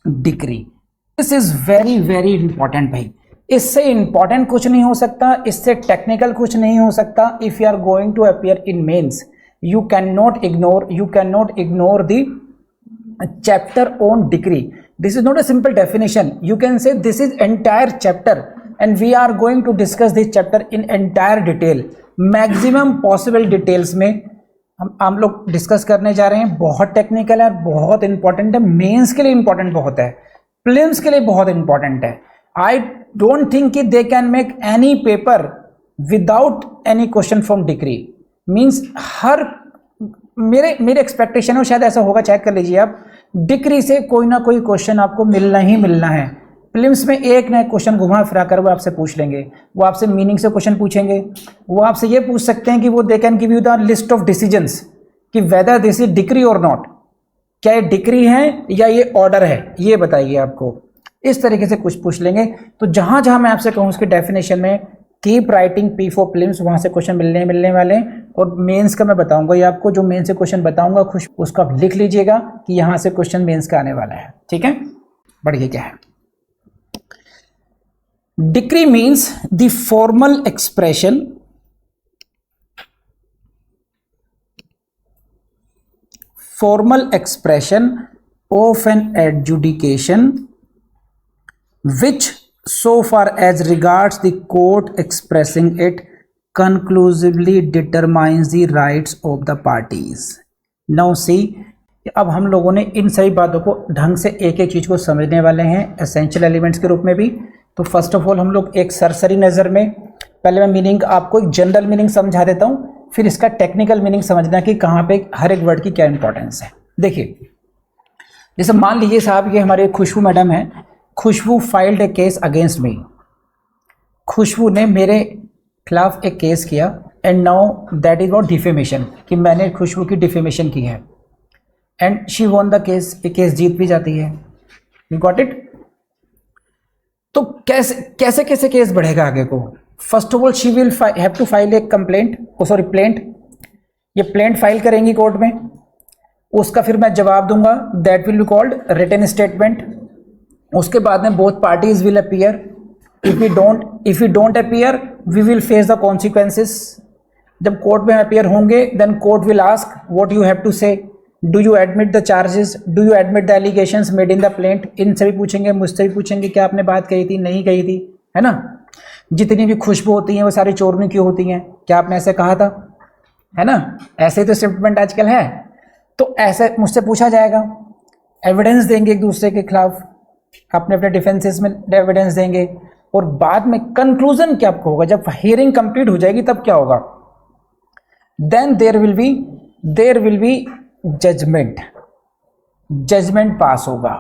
Decree. This is very very important भाई, इससे important कुछ नहीं हो सकता, इससे टेक्निकल कुछ नहीं हो सकता। If you are going to appear in mains, you cannot ignore the chapter on degree. This is not a simple definition, you can say this is entire chapter and we are going to discuss this chapter in entire detail, maximum possible details में हम लोग discuss करने जा रहे हैं। बहुत technical है, बहुत इंपॉर्टेंट है, मेंस के लिए इंपॉर्टेंट बहुत है, प्रीलिम्स के लिए बहुत इंपॉर्टेंट है। आई डोंट थिंक कि they can make any paper without any question from decree. Means हर मेरे एक्सपेक्टेशन है, शायद ऐसा होगा, चेक कर लीजिए आप, डिग्री से कोई ना कोई क्वेश्चन आपको मिलना ही मिलना है। प्रीलिम्स में एक नया क्वेश्चन घुमा फिरा कर वो आपसे पूछ लेंगे, वो आपसे मीनिंग से क्वेश्चन पूछेंगे, वो आपसे ये पूछ सकते हैं कि वो they can give you the list of decisions कि वेदर दिस इज डिग्री और नॉट, क्या ये डिग्री है या ये ऑर्डर है, ये बताइए आपको। इस तरीके से कुछ पूछ लेंगे। तो जहां जहां मैं आपसे कहूँ उसके डेफिनेशन में keep writing P for prelims, वहां से क्वेश्चन मिलने वाले हैं। और मेंस का मैं बताऊंगा, ये आपको जो मेंस से क्वेश्चन बताऊंगा खुश उसका लिख लीजिएगा कि यहां से क्वेश्चन मेंस का आने वाला है, ठीक है। बढ़िए, क्या है degree? Means the formal expression of an adjudication which, so far as regards the court expressing it, conclusively determines the rights of the parties. Now see, अब हम लोगों ने इन सभी बातों को ढंग से एक एक चीज को समझने वाले हैं एसेंशियल एलिमेंट्स के रूप में भी। तो फर्स्ट ऑफ ऑल हम लोग एक सरसरी नज़र में पहले मैं मीनिंग आपको एक जनरल मीनिंग समझा देता हूँ, फिर इसका टेक्निकल मीनिंग समझना कि कहाँ पे हर एक वर्ड की क्या इंपॉर्टेंस है। देखिए, जैसे मान लीजिए साहब, ये हमारे खुशबू मैडम है, Khushboo filed a case against me, Khushboo ने मेरे खिलाफ एक केस किया, and now that is what defamation, कि मैंने खुशबू की डिफेमेशन की है, and she won the case, ये केस जीत भी जाती है। You got it? तो कैसे कैसे केस बढ़ेगा आगे को? First of all she will have to file a complaint, plaint, ये प्लेंट फाइल करेंगी कोर्ट में, उसका फिर मैं जवाब दूंगा, that will be called written statement. उसके बाद में both parties will appear, if you don't appear we will face the consequences. जब कोर्ट में अपीयर होंगे then court will ask what you have to say, do you admit the charges, do you admit the allegations made in the plaint. इनसे भी पूछेंगे, मुझसे भी पूछेंगे क्या आपने बात कही थी, नहीं कही थी, है ना। जितनी भी खुशबू होती हैं वो सारी चोरनी क्यों होती हैं, क्या आपने ऐसे कहा था, है ना। ऐसे ही तो स्टेटमेंट आजकल है। तो ऐसे मुझसे पूछा जाएगा, एविडेंस देंगे एक दूसरे के खिलाफ, अपने अपने डिफेंसेस में एविडेंस देंगे, और बाद में कंक्लूजन क्या आपको होगा, जब हियरिंग कंप्लीट हो जाएगी तब क्या होगा, then there will be judgement pass होगा,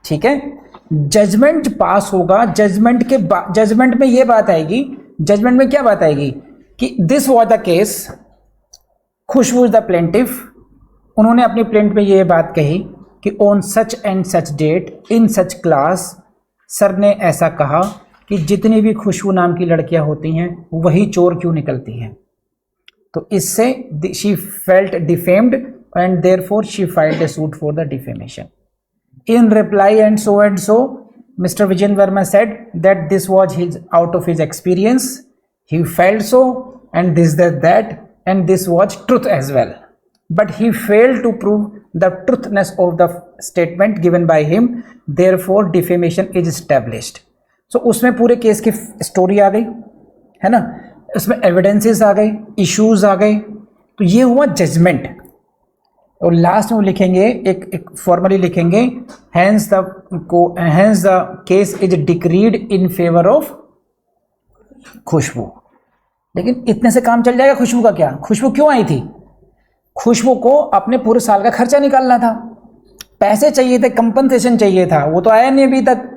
ठीक है। जजमेंट पास होगा, जजमेंट में ये बात आएगी, जजमेंट में क्या बात आएगी कि this was the case, Khushboo is the plaintiff, उन्होंने अपनी प्लेंट में ये बात कही कि on such and such date in such class, sir ने ऐसा कहा कि जितनी भी खुशबू नाम की लड़कियां होती हैं वही चोर क्यों निकलती हैं। तो इससे she felt defamed and therefore she filed a suit for the defamation. In reply and so mister Vijayan Varma said that this was his out of his experience, he felt so and this that and this was truth as well, but he failed to prove the truthness of the statement given by him, therefore defamation is established. So उसमें पूरे case की story आ गई, है ना, उसमें evidences आ गए, issues आ गए, तो ये हुआ जजमेंट। और लास्ट में लिखेंगे एक फॉर्मली लिखेंगे, hence the case is decreed in favor of खुशबू। लेकिन इतने से काम चल जाएगा? खुशबू का क्या, खुशबू क्यों आई थी? खुशबू को अपने पूरे साल का खर्चा निकालना था, पैसे चाहिए थे, कंपनसेशन चाहिए था, वो तो आया नहीं अभी तक।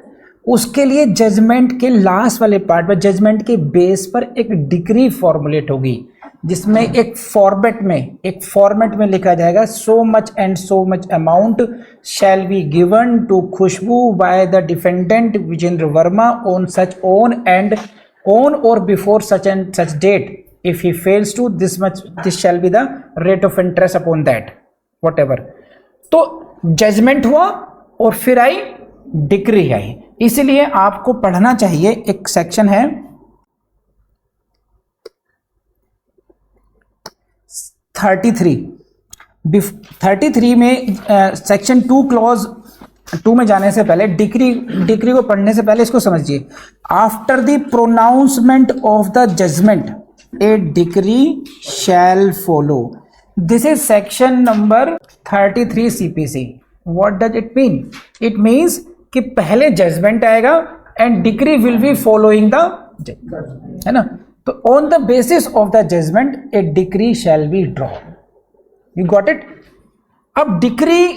उसके लिए जजमेंट के लास्ट वाले पार्ट में, जजमेंट के बेस पर एक डिक्री फॉर्मुलेट होगी, जिसमें एक फॉर्मेट में लिखा जाएगा, so much and so much amount shall be given to Khushboo by the defendant Vijendra Verma on or before such and such date. If he fails to this much, this shall be the rate of interest upon that, whatever. तो judgement हुआ और फिर आई decree है, इसीलिए आपको पढ़ना चाहिए। एक सेक्शन है 33 में सेक्शन 2 क्लॉज 2 में जाने से पहले डिक्री को पढ़ने से पहले इसको समझिए। After the pronouncement of the judgment a decree shall follow. This is section number 33 CPC. What does it mean? It means कि पहले जजमेंट आएगा and decree will be following the judgment, है ना। तो on the basis of the judgment a decree shall be drawn. You got it? अब decree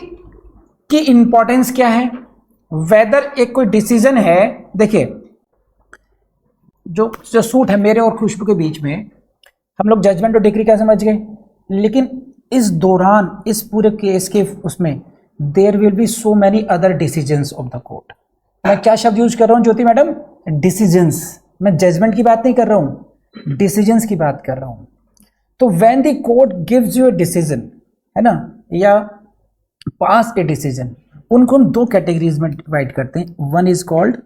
की importance क्या है? वेदर एक कोई डिसीजन है, देखिए जो सूट है मेरे और खुशबू के बीच में, हम लोग जजमेंट और डिक्री क्या समझ गए, लेकिन इस दौरान इस पूरे केस के उसमें there will be so many other decisions of the court. मैं क्या शब्द यूज कर रहा हूं ज्योति मैडम? डिसीजंस। मैं जजमेंट की बात नहीं कर रहा हूं, डिसीजंस की बात कर रहा हूं। तो when the court gives you a decision, है ना, या पास ए डिसीजन, उनको हम दो कैटेगरीज में डिवाइड करते हैं। One is called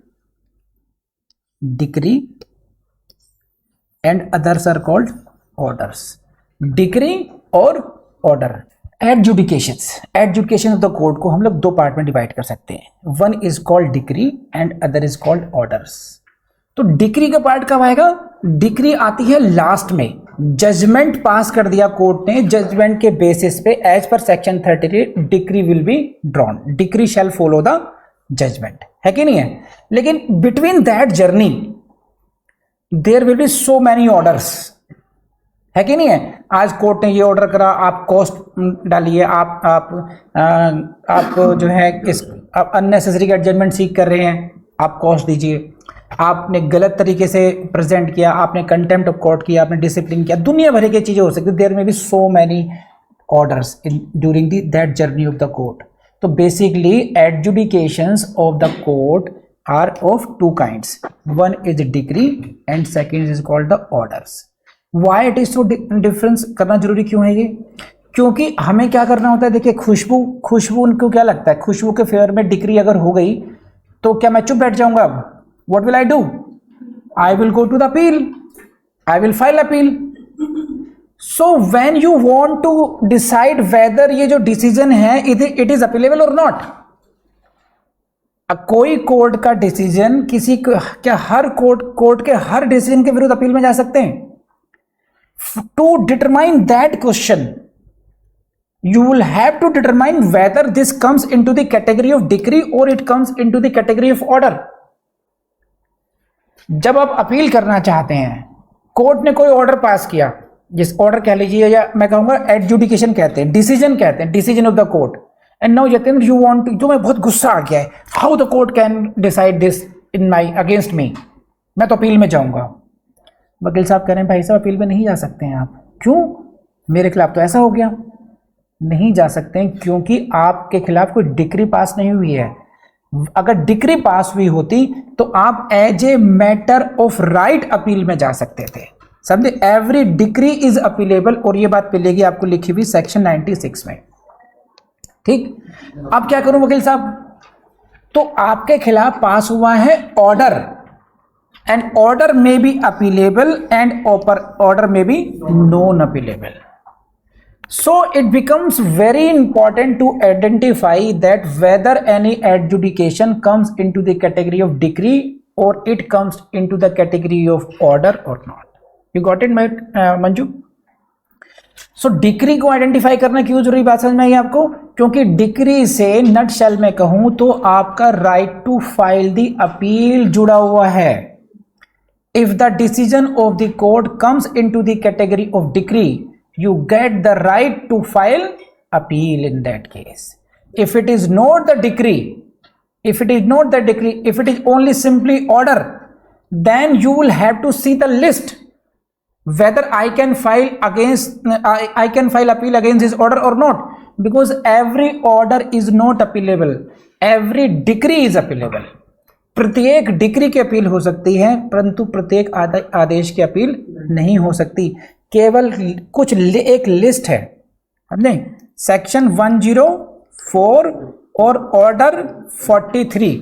decree and others are called orders. Decree और order. Adjudication of the court को हम लोग दो पार्ट में डिवाइड कर सकते हैं। One is called decree and other is called orders. तो डिक्री का पार्ट कब आएगा? डिक्री आती है लास्ट में। जजमेंट पास कर दिया कोर्ट ने, जजमेंट के बेसिस पे as per section 33 decree will be drawn. Decree shall follow the judgment, है कि नहीं है? लेकिन between that journey there will be so many orders, है कि नहीं है? आज कोर्ट ने ये ऑर्डर करा, आप कॉस्ट डालिए, आप जो है इस अननेसेसरी एडजस्टमेंट सीख कर रहे हैं, आप कॉस्ट दीजिए। आपने गलत तरीके से प्रेजेंट किया, आपने कंटेम्प्ट ऑफ कोर्ट किया, आपने डिसिप्लिन किया, दुनिया भर की चीजें हो सकती है। There may be so many orders in during that journey of the court. तो basically adjudications of the court are of two kinds. One is decree and second is called the orders. Why it is so difference करना जरूरी क्यों है ये? क्योंकि हमें क्या करना होता है, देखिए खुशबू उनको क्या लगता है, खुशबू के फेवर में डिक्री अगर हो गई तो क्या मैं चुप बैठ जाऊंगा? What will I do? I will go to the appeal. I will file appeal. So when you want to decide whether ये जो डिसीजन है it is appealable or not, अब कोई कोर्ट का डिसीजन किसी क्या हर कोर्ट के हर डिसीजन के विरुद्ध अपील में जा सकते हैं? To determine that question, you will have to determine whether this comes into the category of decree or it comes into the category of order. जब आप अपील करना चाहते हैं, कोर्ट ने कोई ऑर्डर पास किया, जिस ऑर्डर कह लीजिए या मैं कहूंगा एडजुडिकेशन कहते हैं, डिसीजन कहते हैं, decision of the court. And now Yatin you want to, जो मैं बहुत गुस्सा आ गया है, how the court can decide this in my against me, मैं तो अपील में जाऊंगा। वकील साहब कह रहे हैं भाई साहब अपील में नहीं जा सकते हैं आप। क्यों? मेरे खिलाफ तो ऐसा हो गया। नहीं जा सकते हैं क्योंकि आपके खिलाफ कोई डिक्री पास नहीं हुई है। अगर डिक्री पास हुई होती तो आप as a matter of right appeal में जा सकते थे। समझे? एवरी डिक्री इज अपीलेबल, और ये बात मिलेगी आपको लिखी हुई सेक्शन 96 में। ठीक, अब क्या करूं वकील साहब? तो आपके खिलाफ पास हुआ है ऑर्डर, एंड ऑर्डर में बी अपीलेबल एंड ऑर्डर में be non appealable. So it becomes very important to identify that whether any adjudication comes into the category of decree or it comes into the category of order or not. You got it, Manju? So decree को identify करना क्यों जरूरी, बात समझ में आई आपको? क्योंकि decree से नट शेल में कहूं तो आपका right to file the appeal जुड़ा हुआ है। If the decision of the court comes into the category of decree, you get the right to file appeal in that case. If it is not the decree, if it is only simply order, then you will have to see the list whether I can file appeal against this order or not, because every order is not appealable, every decree is appealable. प्रत्येक decree की appeal हो सकती है परंतु प्रत्येक आदेश की appeal नहीं हो सकती। केवल कुछ एक लिस्ट है, हमने सेक्शन 104 और ऑर्डर 43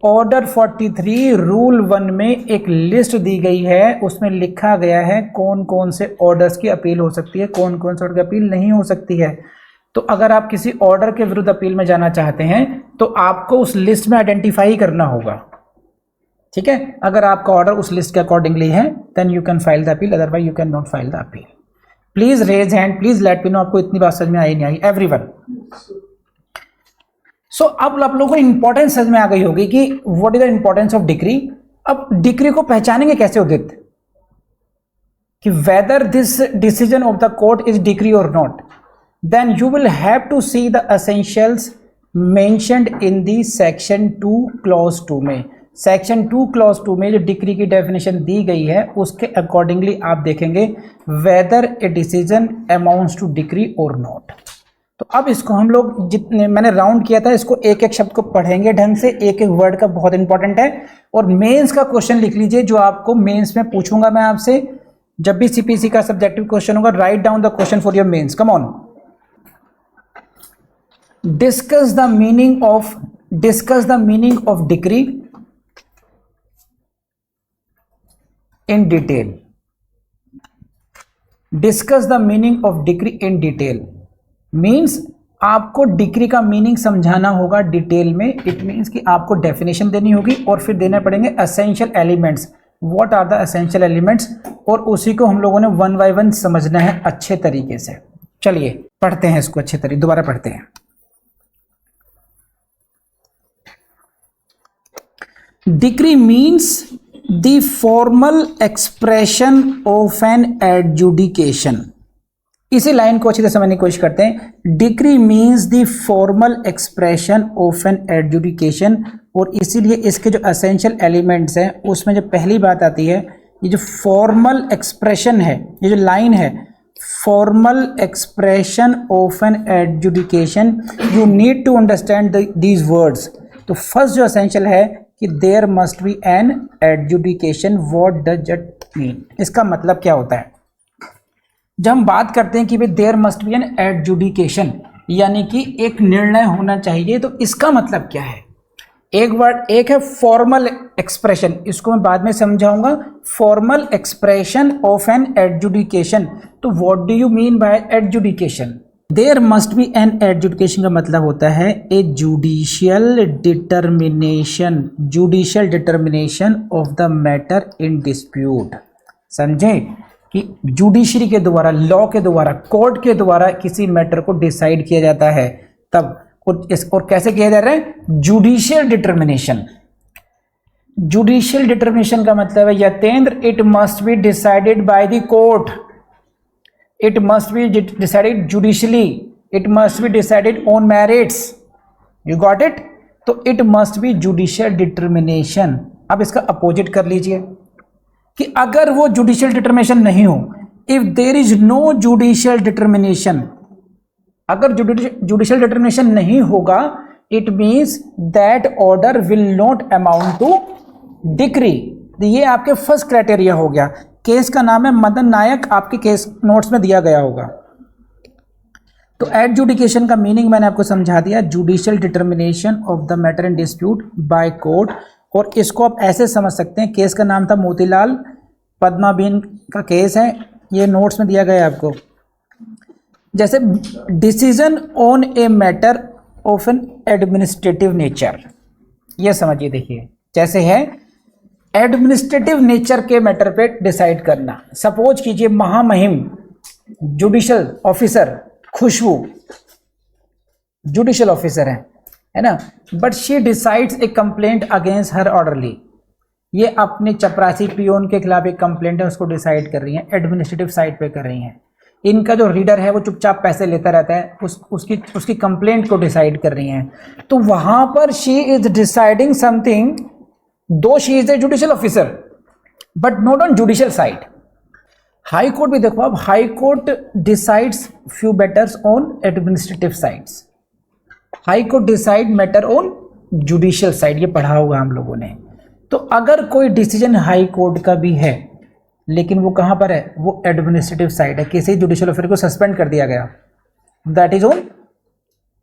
ऑर्डर 43 रूल 1 में एक लिस्ट दी गई है, उसमें लिखा गया है कौन कौन से ऑर्डर्स की अपील हो सकती है, कौन कौन से ऑर्डर की अपील नहीं हो सकती है। तो अगर आप किसी ऑर्डर के विरुद्ध अपील में जाना चाहते हैं तो आपको उस लिस्ट में आइडेंटिफाई करना होगा, ठीक है। अगर आपका ऑर्डर उस लिस्ट के अकॉर्डिंगली है then you can file the appeal, otherwise you can not file the appeal. Please raise hand, please let me know आपको इतनी बात समझ में आई नहीं आई, एवरीवन। सो अब आप लोगों को इंपॉर्टेंस समझ में आ गई होगी कि what is the importance of decree. अब डिक्री को पहचानेंगे कैसे उदित, कि whether this decision of the court is decree और not, then you will have to see the essentials mentioned in the section 2 clause 2 में। सेक्शन 2 क्लॉज 2 में जो decree की डेफिनेशन दी गई है उसके अकॉर्डिंगली आप देखेंगे whether a decision amounts to decree और नॉट। तो अब इसको हम लोग जितने मैंने राउंड किया था, इसको एक एक शब्द को पढ़ेंगे ढंग से, एक एक वर्ड का बहुत इंपॉर्टेंट है। और मेंस का क्वेश्चन लिख लीजिए जो आपको मेंस में पूछूंगा मैं आपसे, जब भी सीपीसी का सब्जेक्टिव क्वेश्चन होगा, write down the question for your mains, come on. Discuss the meaning of decree in detail. Discuss the meaning of decree in detail means आपको डिक्री का मीनिंग समझाना होगा डिटेल में। इट मीन्स कि आपको definition देनी होगी और फिर देने पड़ेंगे essential elements, what are the essential elements, और उसी को हम लोगों ने 1 बाय 1 समझना है अच्छे तरीके से। चलिए पढ़ते हैं इसको अच्छे तरीके, दोबारा पढ़ते हैं। Decree means the formal expression of an adjudication। इसी लाइन को अच्छी तरह समझने की कोशिश करते हैं। Decree means the formal expression of an adjudication, और इसीलिए इसके जो एसेंशियल एलिमेंट्स हैं उसमें जो पहली बात आती है, ये जो फॉर्मल एक्सप्रेशन है, ये जो लाइन है formal expression of an adjudication, you need to understand these words. तो फर्स्ट जो एसेंशियल है कि there must be an adjudication, what does it mean, इसका मतलब क्या होता है। जब हम बात करते हैं कि भाई there must be an adjudication, यानी कि एक निर्णय होना चाहिए, तो इसका मतलब क्या है। एक वर्ड, एक है फॉर्मल एक्सप्रेशन, इसको मैं बाद में समझाऊंगा। Formal expression of an adjudication, तो what do you mean by adjudication. There must be an adjudication का मतलब होता है a judicial determination of the matter in dispute. समझे कि जुडिशरी के द्वारा, लॉ के द्वारा, कोर्ट के द्वारा किसी मैटर को डिसाइड किया जाता है तब, और कैसे किया जा रहा है, जुडिशियल डिटर्मिनेशन। जुडिशियल डिटर्मिनेशन का मतलब है Yatendra, it must be decided by the court, it must be decided judicially, it must be decided on merits, you got it। तो it must be judicial determination। अब इसका अपोजिट कर लीजिए कि अगर वो judicial determination नहीं हो, if there is no judicial determination, अगर judicial determination नहीं होगा, it means that order will not amount to decree। ये आपके फर्स्ट क्राइटेरिया हो गया। केस का नाम है मदन नायक, आपके केस नोट्स में दिया गया होगा। तो एडजुडिकेशन का मीनिंग मैंने आपको समझा दिया, judicial determination of the matter in dispute by court. और इसको आप ऐसे समझ सकते हैं, केस का नाम था मोतीलाल, पद्मा बीन का केस है, ये नोट्स में दिया गया है आपको। जैसे decision on A matter of N administrative nature, ये समझिए, देखिए जैसे है एडमिनिस्ट्रेटिव नेचर के मैटर पे डिसाइड करना। सपोज कीजिए महामहिम जुडिशियल ऑफिसर खुशबू जुडिशियल ऑफिसर है ना, but she decides A complaint against her orderly. ये अपने चपरासी पियोन के खिलाफ एक कंप्लेंट है, उसको डिसाइड कर रही हैं, एडमिनिस्ट्रेटिव साइड पे कर रही हैं। इनका जो रीडर है वो चुपचाप पैसे लेता रहता है, उसकी कंप्लेंट को डिसाइड कर रही हैं। तो वहां पर शी इज डिसाइडिंग समथिंग, दो she is a judicial officer but not on judicial side. High court भी देखो, अब high court decides few matters on administrative sides, high court decide matter on judicial side, ये पढ़ा होगा हम लोगों ने। तो अगर कोई डिसीजन हाई कोर्ट का भी है लेकिन वो कहां पर है, वो एडमिनिस्ट्रेटिव साइड है, किसी जुडिशियल ऑफिसर को सस्पेंड कर दिया गया, that is on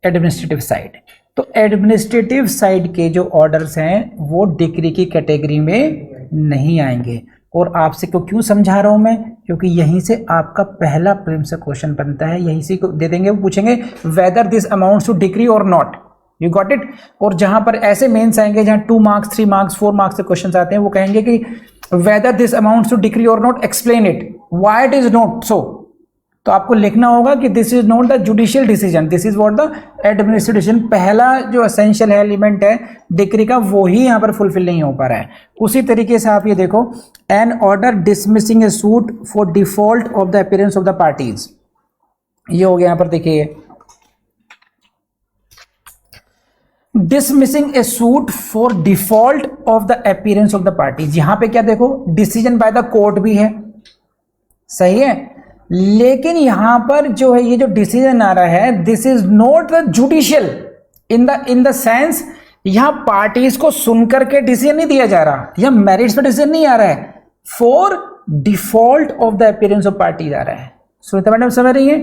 administrative side. तो एडमिनिस्ट्रेटिव साइड के जो ऑर्डर्स हैं वो डिक्री की कैटेगरी में नहीं आएंगे। और आपसे क्यों समझा रहा हूं मैं, क्योंकि यहीं से आपका पहला प्रीलिम्स से क्वेश्चन बनता है, यहीं से दे देंगे, वो पूछेंगे whether this amounts to decree और नॉट, यू गॉट इट। और जहां पर ऐसे मेंस आएंगे जहां 2 मार्क्स 3 मार्क्स 4 मार्क्स से क्वेश्चन आते हैं, वो कहेंगे कि whether this amounts to decree और not, explain it, why it is not so. तो आपको लिखना होगा कि this is not the judicial decision, this is what the administrative decision. पहला जो एसेंशियल है एलिमेंट है डिक्री का, वो ही यहां पर फुलफिल नहीं हो पा रहा है। उसी तरीके से आप ये देखो, an order dismissing a suit for default of the appearance of the parties, ये हो गया। यहां पर देखिए dismissing a suit for default of the appearance of the parties, यहां पे क्या देखो, डिसीजन बाय द कोर्ट भी है, सही है, लेकिन यहां पर जो है ये जो डिसीजन आ रहा है, this is not the judicial in the sense, यहां पार्टीज को सुनकर के डिसीजन नहीं दिया जा रहा, यहां मेरिट्स पे डिसीजन नहीं आ रहा है, for default of the appearance of parties आ रहा है। सुनीता मैडम समझ रही है,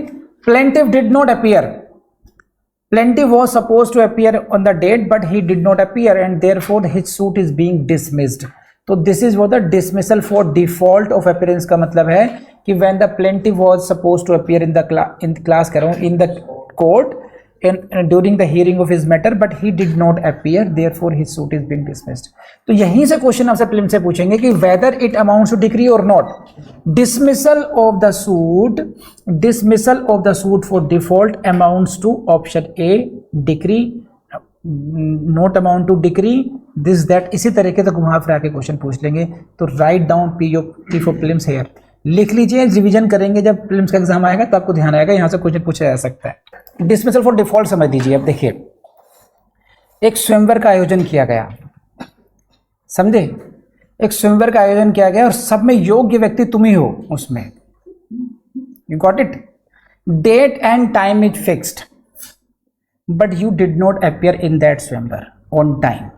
plaintiff did not appear, plaintiff was supposed to appear on the date but he did not appear and therefore his suit is being dismissed। तो this is what the dismissal for default of appearance का मतलब है कि when the plaintiff was supposed to appear in the court and during the hearing of his matter but he did not appear, therefore his suit is being dismissed। तो यहीं से question आपसे prelims से पूछेंगे कि whether it amounts to decree or not, dismissal of the suit for default amounts to option A decree, not amount to decree, this that, इसी तरीके से घुमा फिरा के क्वेश्चन पूछ लेंगे। तो write down P for prelims here, लिख लीजिए, रिवीजन करेंगे जब प्रीलिम्स का एग्जाम आएगा तो आपको ध्यान आएगा, यहां से क्वेश्चन पूछा जा सकता है। डिसमिसल फॉर डिफॉल्ट समझ लीजिए। अब देखिए, एक स्वयंवर का आयोजन किया गया, समझे, एक स्वयंवर का आयोजन किया गया और सब में योग्य व्यक्ति तुम ही हो उसमें, you got it, date and time is fixed but you did not appear in that swayamvar on time,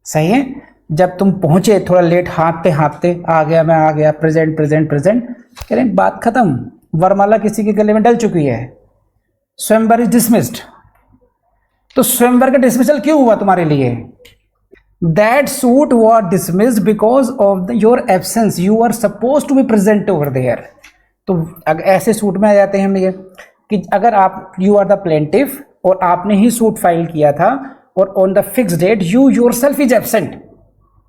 सही है। जब तुम पहुंचे थोड़ा लेट, हाँकते हाँकते आ गया, प्रेजेंट प्रेजेंट प्रेजेंट, कह रहे बात खत्म, वरमाला किसी के गले में डल चुकी है, स्वयंवर इज डिसमिस्ड। तो स्वयंवर का डिसमिसल क्यों हुआ तुम्हारे लिए? That suit was dismissed because of your absence, you are suppose to be present over there. तो अगर ऐसे सूट में आ जाते हैं हम ये कि अगर आप, यू आर द प्लेंटिफ और आपने ही सूट फाइल किया था और on the fix date you yourself is absent,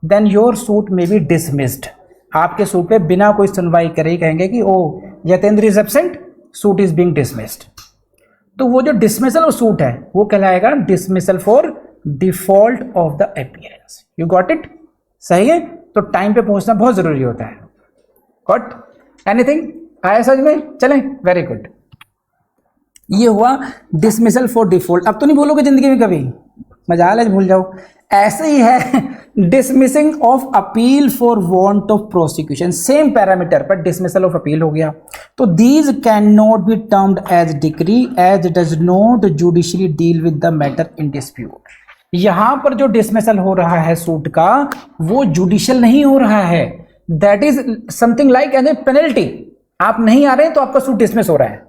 then your suit may be dismissed. आपके सूट पे बिना कोई सुनवाई करे ही कहेंगे कि oh Yatendra is absent, suit is being dismissed. तो वो जो डिसमिसल ऑफ सूट है वो कहलाएगा dismissal for default of the appearance, you got it, सही है। तो टाइम पे पहुंचना बहुत जरूरी होता है। गॉट एनीथिंग, आया समझ में? चलें, वेरी गुड। ये हुआ डिसमिसल फॉर डिफॉल्ट। अब तो नहीं बोलोगे जिंदगी में कभी, मजाल है, भूल जाओ। ऐसे ही है dismissing of appeal for want of prosecution, same parameter पर डिसमिसल ऑफ अपील हो गया। तो these can not be termed as decree as does not judiciary deal with the matter in dispute. यहां पर जो डिसमिसल हो रहा है सूट का वो जुडिशियल नहीं हो रहा है, that is something like as a penalty. आप नहीं आ रहे तो आपका सूट डिसमिस हो रहा है।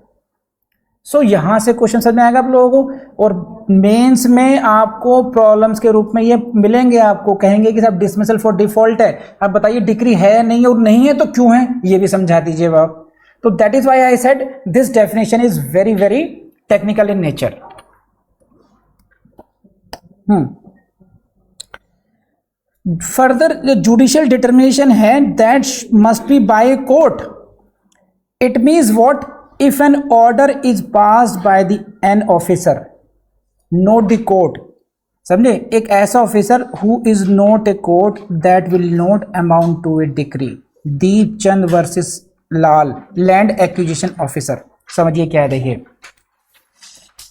सो यहां से क्वेश्चन समझ में आएगा आप लोगों को। और मेंस में आपको प्रॉब्लम्स के रूप में ये मिलेंगे, आपको कहेंगे कि साहब डिसमिसल फॉर डिफॉल्ट है, अब बताइए डिक्री है नहीं, और नहीं है तो क्यों है, ये भी समझा दीजिए आप। तो that is why I said this definition is very very technical in nature. Further judicial determination है that must be by court. It means what? If an order is passed by an officer, not the court, समझे, एक ऐसा officer who is not a court that will not amount to a decree। Deep Chand versus Lal, land acquisition officer, समझिए क्या है, देखिए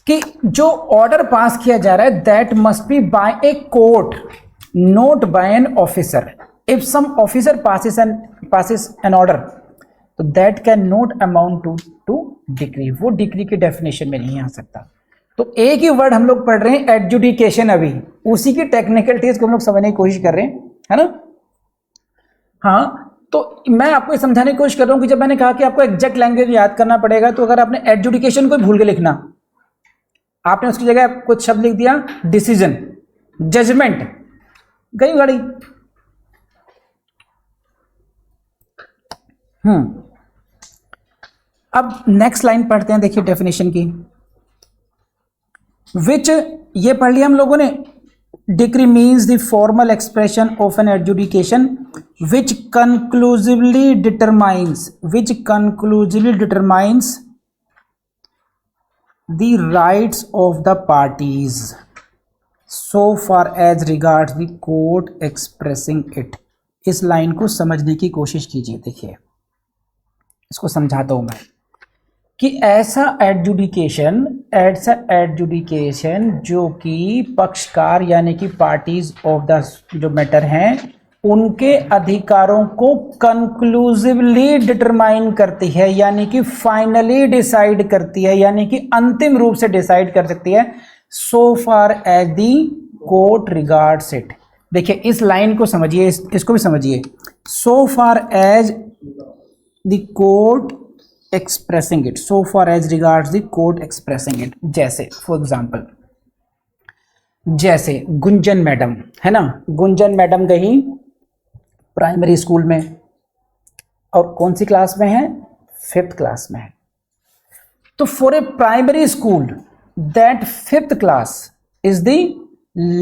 कि जो order pass किया जा रहा है that must be by a court not by an officer. If some officer passes an order तो that can not amount to decree, वो डिक्री की डेफिनेशन में नहीं आ सकता। तो एक ही वर्ड हम लोग पढ़ रहे हैं एडजुडिकेशन, अभी उसी की टेक्निकलिटीज को हम लोग समझने की कोशिश कर रहे हैं, है ना। हाँ, तो मैं आपको ये समझाने की कोशिश कर रहा हूं कि जब मैंने कहा कि आपको एग्जैक्ट लैंग्वेज याद करना पड़ेगा, तो अगर आपने एडजुडिकेशन को भूल के लिखना, आपने उसकी जगह कुछ शब्द लिख दिया डिसीजन, जजमेंट, गई गाड़ी। अब नेक्स्ट लाइन पढ़ते हैं, देखिए डेफिनेशन की। विच, ये पढ़ लिया हम लोगों ने। Decree means the formal expression of an adjudication which conclusively determines the rights of the parties so far as regards the court expressing it। इस लाइन को समझने की कोशिश कीजिए। देखिए इसको समझाता हूं मैं कि ऐसा एडजुडिकेशन जो कि पक्षकार यानी कि पार्टीज ऑफ द जो मैटर हैं उनके अधिकारों को कंक्लूसिवली डिटरमाइन करती है, यानी कि फाइनली डिसाइड करती है, यानी कि अंतिम रूप से डिसाइड कर सकती है। so far as the court regards it। देखिए इस लाइन को समझिए, इसको भी समझिए। so far as the court expressing it, so far as regards the court expressing it। जैसे फॉर एग्जाम्पल, जैसे गुंजन मैडम है ना, गुंजन मैडम गई प्राइमरी स्कूल में और कौन सी क्लास में है, 5th क्लास में है। तो for a primary school that 5th class is the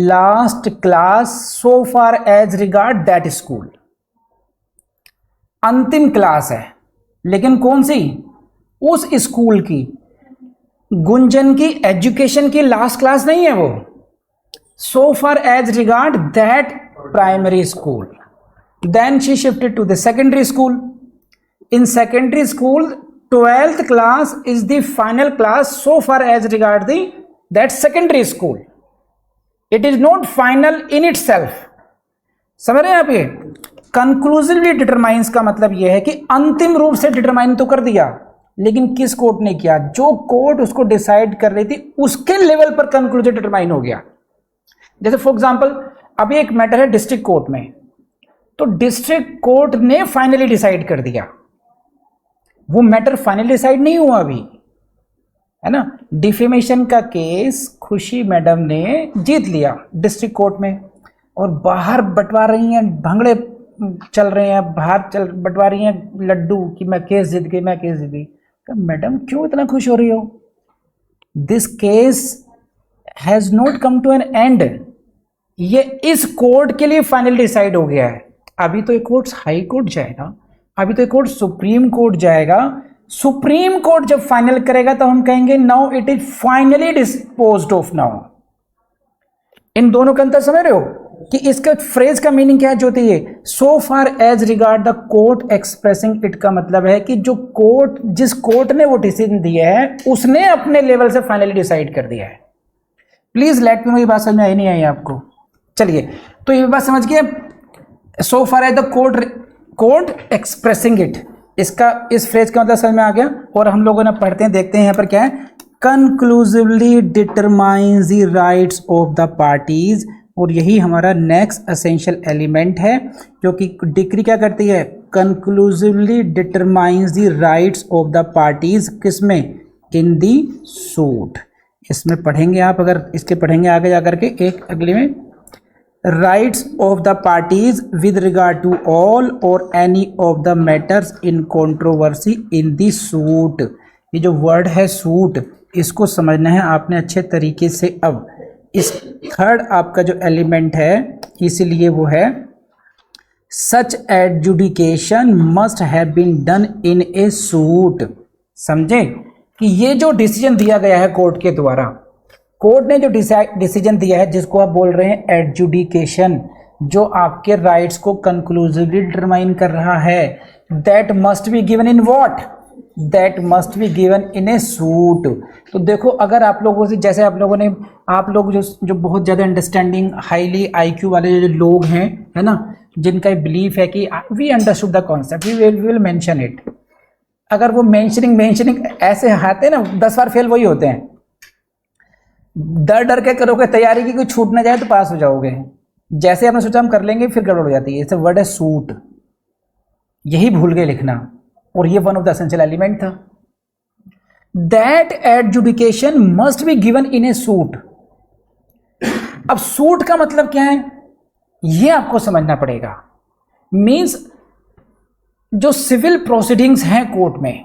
last class so far as regard that school। अंतिम क्लास है, लेकिन कौन सी, उस स्कूल की। गुंजन की एजुकेशन की लास्ट क्लास नहीं है वो, so far as regard that primary school। then she shifted to the secondary school। in secondary school 12th class is the final class so far as regard the that secondary school। it is not final in itself। समझ रहे हैं आप? ये conclusively determines का मतलब यह है कि अंतिम रूप से डिटरमाइन तो कर दिया, लेकिन किस कोर्ट ने किया, जो कोर्ट उसको डिसाइड कर रही थी उसके लेवल पर कंक्लूसिव डिटरमाइन हो गया। जैसे फॉर एग्जांपल अभी एक मैटर है डिस्ट्रिक्ट कोर्ट में, तो डिस्ट्रिक्ट कोर्ट ने फाइनली डिसाइड कर दिया, वो मैटर फाइनल डिसाइड नहीं हुआ अभी, है ना। डिफेमेशन का केस खुशी मैडम ने जीत लिया डिस्ट्रिक्ट कोर्ट में, और बाहर बंटवा रही हैं, भंगड़े चल रहे हैं, बाहर बंटवा रही हैं लड्डू कि मैं केस जीत गई, मैं केस जीत गई। मैडम क्यों इतना खुश हो रही हो, this case has not come to an end. ये इस कोर्ट के लिए फाइनल डिसाइड हो गया है। अभी तो ये कोर्ट हाई कोर्ट जाएगा, अभी तो ये कोर्ट सुप्रीम कोर्ट जाएगा। सुप्रीम कोर्ट जब फाइनल करेगा तो हम कहेंगे now it is finally disposed of now. इन दोनों का अंतर समझ रहे हो कि इसका फ्रेज का मीनिंग क्या है जो होती है, so far as regard the court expressing it का मतलब है कि जो कोर्ट, जिस कोर्ट ने वो डिसीजन दिया है उसने अपने लेवल से फाइनली डिसाइड कर दिया है। प्लीज लेट मी नो ये बात समझ में आई नहीं आई आपको। चलिए तो ये बात समझ गए, so far as the court expressing it, इसका इस फ्रेज का मतलब समझ में आ गया। और हम लोगों ने पढ़ते हैं, देखते हैं यहाँ पर क्या है, conclusively determines the rights of the parties. और यही हमारा नेक्स्ट एसेंशियल एलिमेंट है, जो कि डिक्री क्या करती है, conclusively determines the rights of the parties. किसमें, इन दी सूट। इसमें पढ़ेंगे आप, अगर इसके पढ़ेंगे आगे जाकर के एक अगले में, rights of the parties with regard to all or any of the matters in controversy in the suit. ये जो वर्ड है सूट, इसको समझना है आपने अच्छे तरीके से। अब इस थर्ड आपका जो एलिमेंट है, इसीलिए वो है such adjudication must have been done in a suit. समझे कि ये जो डिसीजन दिया गया है कोर्ट के द्वारा, कोर्ट ने जो डिसीजन दिया है जिसको आप बोल रहे हैं एडजुडिकेशन, जो आपके राइट्स को कंक्लूसिवली डिटरमाइन कर रहा है, that must be given in what, that must be given in a suit. तो देखो अगर आप लोगों से, जैसे आप लोगों ने, आप लोग जो बहुत ज़्यादा अंडरस्टैंडिंग हाईली आईक्यू वाले जो लोग हैं, है ना, जिनका बिलीफ है कि we understood the concept, we will mention it. अगर वो मेंशनिंग ऐसे आते हैं ना, 10 बार फेल वही होते हैं। डर डर के करोगे तैयारी की, कोई छूट ना जाए तो पास हो जाओगे। जैसे आपने सोचा हम कर लेंगे, फिर गड़बड़ हो जाती है। इसे वर्ड है सूट, यही भूल गए लिखना, और ये one of the essential element था। That adjudication must be given in a suit. अब सूट का मतलब क्या है, ये आपको समझना पड़ेगा। मीन्स जो सिविल प्रोसीडिंग्स हैं कोर्ट में,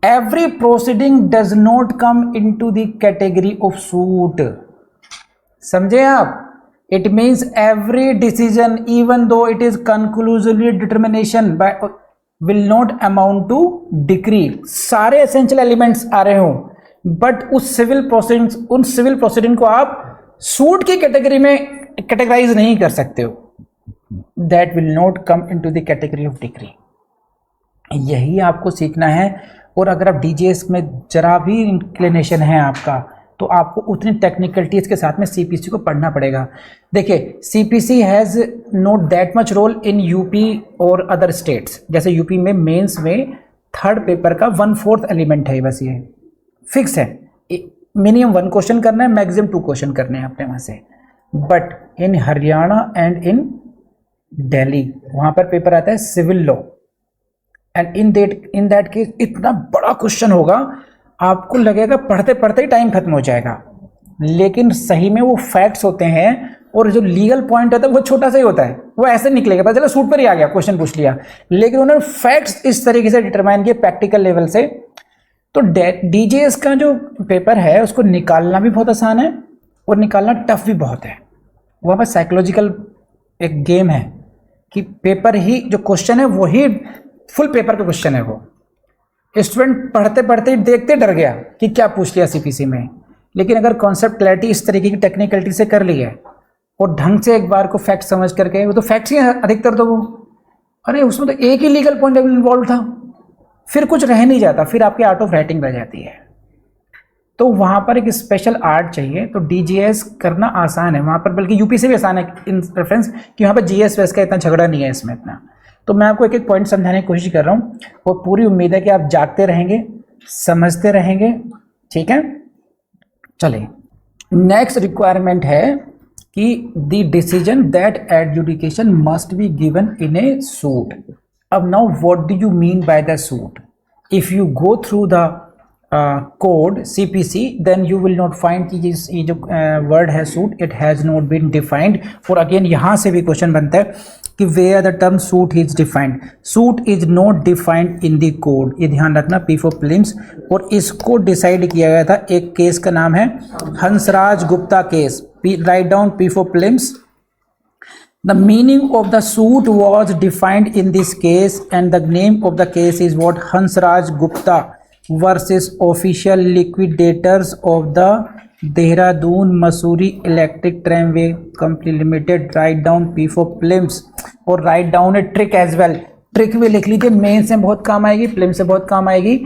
every proceeding does not come into the category of suit. समझे आप? It means every decision even though it is conclusively determination by will not amount to decree. सारे एसेंशियल एलिमेंट्स आ रहे हो, but उस civil proceedings, उन civil proceeding को आप सूट की कैटेगरी में कैटेगराइज नहीं कर सकते हो। That will not come into the category of decree. यही आपको सीखना है। और अगर आप डीजीएस में जरा भी इंक्लिनेशन है आपका, तो आपको उतनी टेक्निकलिटीज के साथ में सीपीसी को पढ़ना पड़ेगा। देखिए, CPC has not that much role in UP और अदर स्टेट्स। जैसे यूपी में मेंस में थर्ड पेपर का 1/4 एलिमेंट है, बस ये फिक्स है। मिनिमम 1 क्वेश्चन करना है, मैक्सिमम 2 क्वेश्चन करने हैं अपने वहाँ से। But in Haryana and in Delhi वहाँ पर पेपर आता है civil law, and in that case इतना बड़ा क्वेश्चन होगा, आपको लगेगा पढ़ते पढ़ते ही टाइम खत्म हो जाएगा, लेकिन सही में वो फैक्ट्स होते हैं। और जो लीगल पॉइंट होता है वो छोटा सा ही होता है, वो ऐसे निकलेगा, पता चला सूट पर ही आ गया, क्वेश्चन पूछ लिया, लेकिन उन्होंने फैक्ट्स इस तरीके से डिटरमाइन किए प्रैक्टिकल लेवल से। तो डीजीएस का जो पेपर है उसको निकालना भी बहुत आसान है और निकालना टफ भी बहुत है। वहाँ पर साइकोलॉजिकल एक गेम है कि पेपर ही जो क्वेश्चन है वही फुल पेपर का क्वेश्चन है। वो स्टूडेंट पढ़ते पढ़ते ही देखते डर गया कि क्या पूछ लिया सीपीसी में, लेकिन अगर कॉन्सेप्ट क्लैरिटी इस तरीके की टेक्निकलिटी से कर ली है और ढंग से एक बार को फैक्ट समझ करके, वो तो फैक्ट्स ही अधिकतर, तो वो अरे उसमें तो एक ही लीगल पॉइंट इन्वॉल्व था, फिर कुछ रह नहीं जाता, फिर आपकी आर्ट ऑफ राइटिंग रह जाती है। तो वहाँ पर एक स्पेशल आर्ट चाहिए। तो डीजीएस करना आसान है वहाँ पर, बल्कि यूपी से भी आसान है इन रेफरेंस, कि वहाँ पर जीएस वेस का इतना झगड़ा नहीं है इसमें इतना। तो मैं आपको एक एक पॉइंट समझाने की कोशिश कर रहा हूँ, और पूरी उम्मीद है कि आप जागते रहेंगे, समझते रहेंगे। ठीक है, चलिए नेक्स्ट रिक्वायरमेंट है कि the decision that adjudication must be given in a suit. अब now what do you mean by the suit? If you go through the code CPC, then you will not find कि ये जो word है suit, it has not been defined. और again यहाँ से भी question बनता है कि where the term suit is defined. Suit is not defined in the code, ये ध्यान रखना, पी फॉर प्रीलिम्स। और इसको डिसाइड किया गया था, एक केस का नाम है Hansraj Gupta case. Right down P for prelims. The meaning of the suit was defined in this case, and the name of the case is what? Hansraj Gupta versus official liquidators of the Dehradun Mussoorie Electric Tramway Company Limited. Write down P for prelims, और write down a trick as well. Trick भी लिख लीजिए, main से बहुत काम आएगी, prelims से बहुत काम आएगी।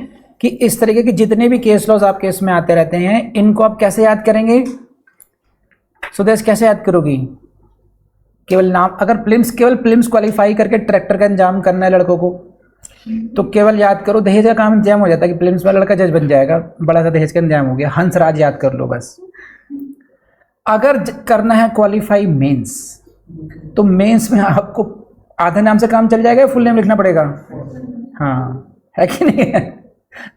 कि इस तरीके के जितने भी केस लॉज आप केस में आते रहते हैं, इनको आप कैसे याद करेंगे? सुदेश कैसे याद करोगी? केवल नाम, अगर केवल प्रीलिम्स क्वालिफाई करके ट्रैक्टर का इंतजाम करना है लड़कों को, तो केवल याद करो, दहेज का काम इंतजाम हो जाता है कि प्रीलिम्स में लड़का जज बन जाएगा, बड़ा सा दहेज का इंतजाम हो गया, हंसराज याद कर लो बस। अगर करना है क्वालिफाई मेंस, तो मेंस में आपको आधे नाम से काम चल जाएगा, फुल नेम लिखना पड़ेगा। हाँ, है कि नहीं है?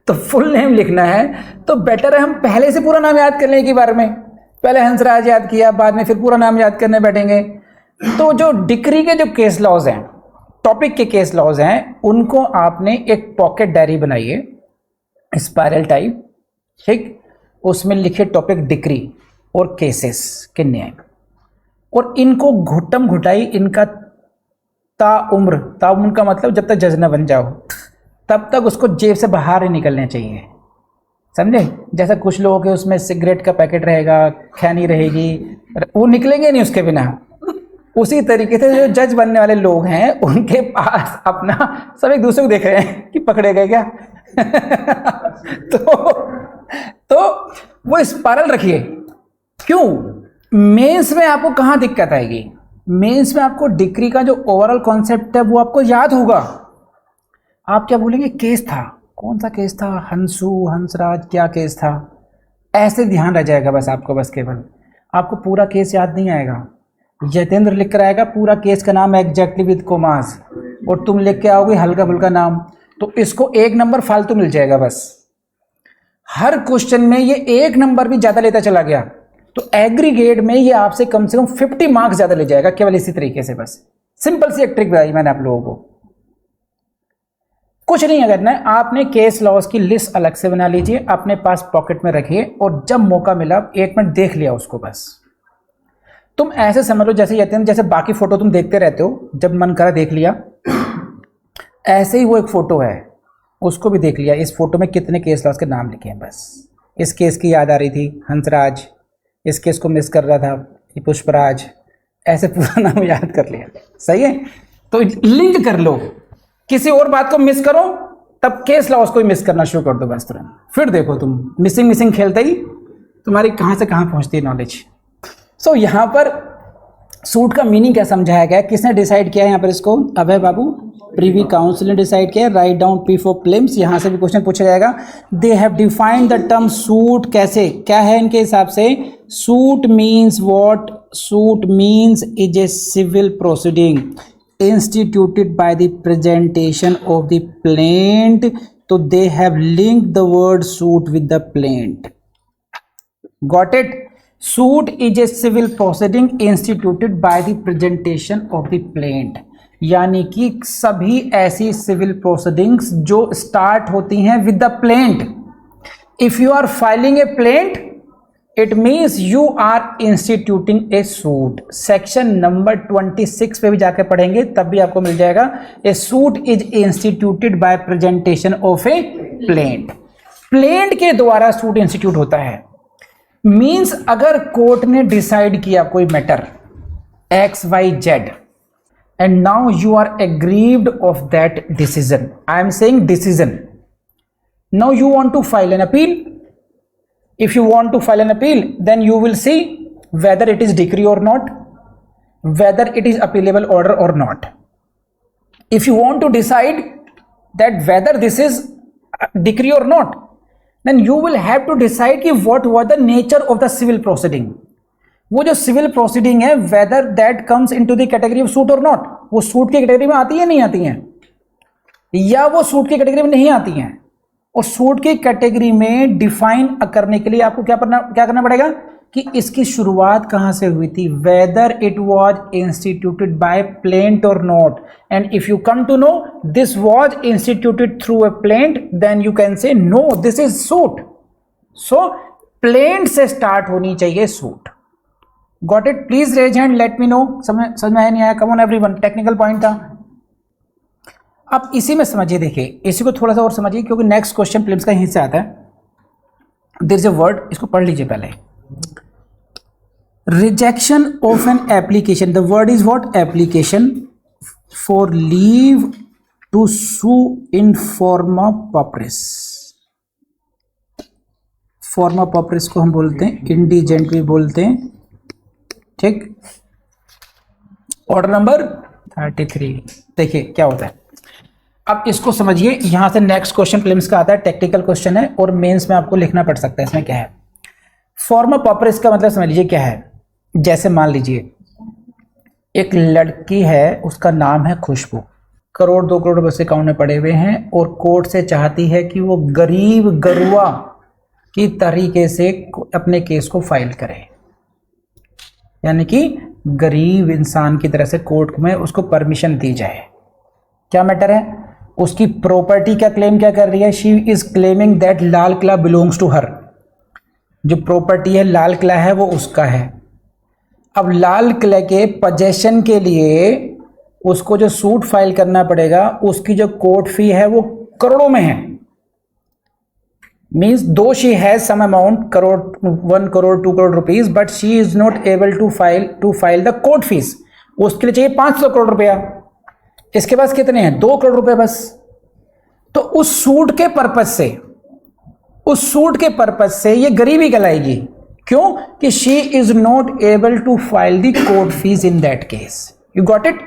तो फुल नेम लिखना है तो बेटर है हम पहले से पूरा नाम याद कर लें एक ही बार में। पहले हंसराज याद किया, बाद में फिर पूरा नाम याद करने बैठेंगे। तो जो डिक्री के जो केस लॉज हैं, टॉपिक के केस लॉज हैं, उनको आपने एक पॉकेट डायरी बनाइए स्पाइरल टाइप, ठीक, उसमें लिखे टॉपिक डिक्री और केसेस के न्याय, और इनको घुटम घुटाई, इनका ताउम्र का मतलब जब तक जज न बन जाओ तब तक उसको जेब से बाहर ही निकलने चाहिए, समझे? जैसा कुछ लोगों के उसमें सिगरेट का पैकेट रहेगा, खैनी रहेगी, वो निकलेंगे नहीं उसके बिना। उसी तरीके से जो जज बनने वाले लोग हैं, उनके पास अपना सब एक दूसरे को देख रहे हैं कि पकड़े गए क्या। तो वो स्पाइरल रखिए। क्यों? मेंस में आपको कहाँ दिक्कत आएगी? मेंस में आपको डिक्री का जो ओवरऑल कॉन्सेप्ट है वो आपको याद होगा। आप क्या बोलेंगे? केस था, कौन सा केस था? हंसराज क्या केस था? ऐसे ध्यान रह जाएगा बस आपको, बस केवल आपको पूरा केस याद नहीं आएगा। यतेंद्र लिख कर आएगा पूरा केस का नाम एग्जैक्टली विद कोमास, और तुम लिख के आओगे हल्का फुल्का नाम, तो इसको 1 नंबर फालतू मिल जाएगा बस। हर क्वेश्चन में ये 1 नंबर भी ज़्यादा लेता चला गया, तो एग्रीगेट में ये आपसे कम से कम 50 मार्क्स ज्यादा ले जाएगा केवल इसी तरीके से। बस सिंपल सी एक ट्रिक बताई मैंने आप लोगों को, कुछ नहीं करना है। आपने केस लॉस की लिस्ट अलग से बना लीजिए, अपने पास पॉकेट में रखिए और जब मौका मिला 1 मिनट देख लिया उसको। बस तुम ऐसे समझ लो जैसे बाकी फोटो तुम देखते रहते हो, जब मन करा देख लिया, ऐसे ही वो एक फोटो है उसको भी देख लिया। इस फोटो में कितने केस लॉस के नाम लिखे हैं, बस इस केस की याद आ रही थी हंसराज, इस केस को मिस कर रहा था पुष्पराज, ऐसे पूरा नाम याद कर लिया। सही है, तो लिंक कर लो, किसी और बात को मिस करो तब केस लॉस को ही मिस करना शुरू कर दो बस तुरंत। फिर देखो तुम मिसिंग खेलते ही तुम्हारी कहां से कहां पहुंचती है नॉलेज। सो यहां पर सूट का मीनिंग क्या समझाया गया, किसने डिसाइड किया है यहाँ पर इसको? अभय बाबू, प्रीवी काउंसिल ने डिसाइड किया। Write down P for prelims, यहां से भी क्वेश्चन पूछा जाएगा। They have defined the term suit, कैसे क्या है इनके हिसाब से? Suit means what? Suit means is a civil proceeding instituted by the presentation of the plaint. तो they have linked the word suit with the plaint. Got it? Suit is a civil proceeding instituted by the presentation of the plaint. यानी कि सभी ऐसी civil proceedings जो start होती हैं with the plaint. If you are filing a plaint it means you are instituting a suit. Section number 26 पे भी जाकर पढ़ेंगे तब भी आपको मिल जाएगा। A suit is instituted by presentation of a plaint. Plaint के द्वारा सूट इंस्टीट्यूट होता है। मीन्स अगर कोर्ट ने डिसाइड किया कोई matter XYZ and now you are aggrieved of that decision, I am saying decision, now you want to file an appeal. If you want to file an appeal, then you will see whether it is decree or not, whether it is appealable order or not. If you want to decide that whether this is decree or not, then you will have to decide कि what was the nature of the civil proceeding. वो जो civil proceeding है, whether that comes into the category of suit or not, वो suit की category में आती है नहीं आती है, या वो suit की category में नहीं आती है। और सूट की कैटेगरी में डिफाइन करने के लिए आपको क्या करना पड़ेगा कि इसकी शुरुआत कहां से हुई थी, whether it was instituted by plaint or not. And if you come to know this was instituted through a plaint, then you can say no this is suit. So plaint से स्टार्ट होनी चाहिए suit. Got it? Please raise hand, let me know. समझ में नहीं आया? Come on everyone, technical point था। अब इसी में समझिए, देखिए इसी को थोड़ा सा और समझिए क्योंकि नेक्स्ट क्वेश्चन प्रीलिम्स का यहीं से आता है। देयर इज अ वर्ड, इसको पढ़ लीजिए पहले। Rejection of an application, the word is what? Application for leave to sue in forma pauperis. फॉर्मा पॉपरिस को हम बोलते हैं इंडिजेंट भी बोलते हैं, ठीक। Order number 33। देखिए क्या होता है, अब इसको समझिए। यहां से नेक्स्ट क्वेश्चन प्रीलिम्स का आता है, टेक्निकल क्वेश्चन है और मेंस में आपको लिखना पड़ सकता है। इसमें क्या है? फॉर्मा पॉपरिस का मतलब समझ लीजिए क्या है। जैसे मान लीजिए एक लड़की है, उसका नाम है खुशबू, करोड़ 2 करोड़ बस अकाउंट में पड़े हुए हैं और कोर्ट से चाहती है कि वो गरीब गरुआ की तरीके से अपने केस को फाइल करे, यानी कि गरीब इंसान की तरह से कोर्ट में उसको परमिशन दी जाए। क्या मैटर है? उसकी प्रॉपर्टी का क्लेम क्या कर रही है? She is claiming that Lal Qila belongs to her. जो प्रॉपर्टी है लाल किला है वो उसका है। अब लाल किले के पोजेशन के लिए उसको जो सूट फाइल करना पड़ेगा, उसकी जो कोर्ट फी है वो करोड़ों में है। Means though she has some amount, crore 1 crore 2 crore rupees, but she is not able to file the court fees. उसके लिए चाहिए 500 करोड़ रुपया। इसके पास कितने हैं? 2 करोड़ रुपए बस। तो उस सूट के पर्पस से ये गरीबी कहलाएगी। क्यों? कि she is not able to file the court fees in that case. You got it?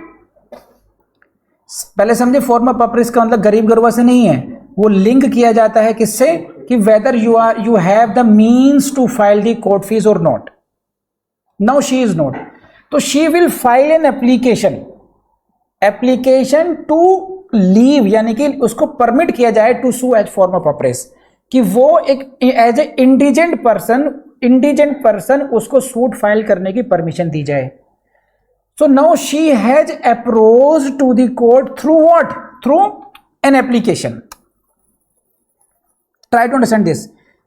पहले समझे, फॉर्मा पॉपरिस का मतलब गरीब गरुआ से नहीं है, वो लिंक किया जाता है किससे? कि whether you have the means to file the court fees or not. Now she is not, तो she will file an application to leave, यानी कि उसको परमिट किया जाए टू सू एज फॉर्मा पॉपरिस, कि वो एक as a indigent person indigent person उसको सूट फाइल करने की परमिशन दी जाए. So now she has approached to the court through what? Through an application. Try to understand this.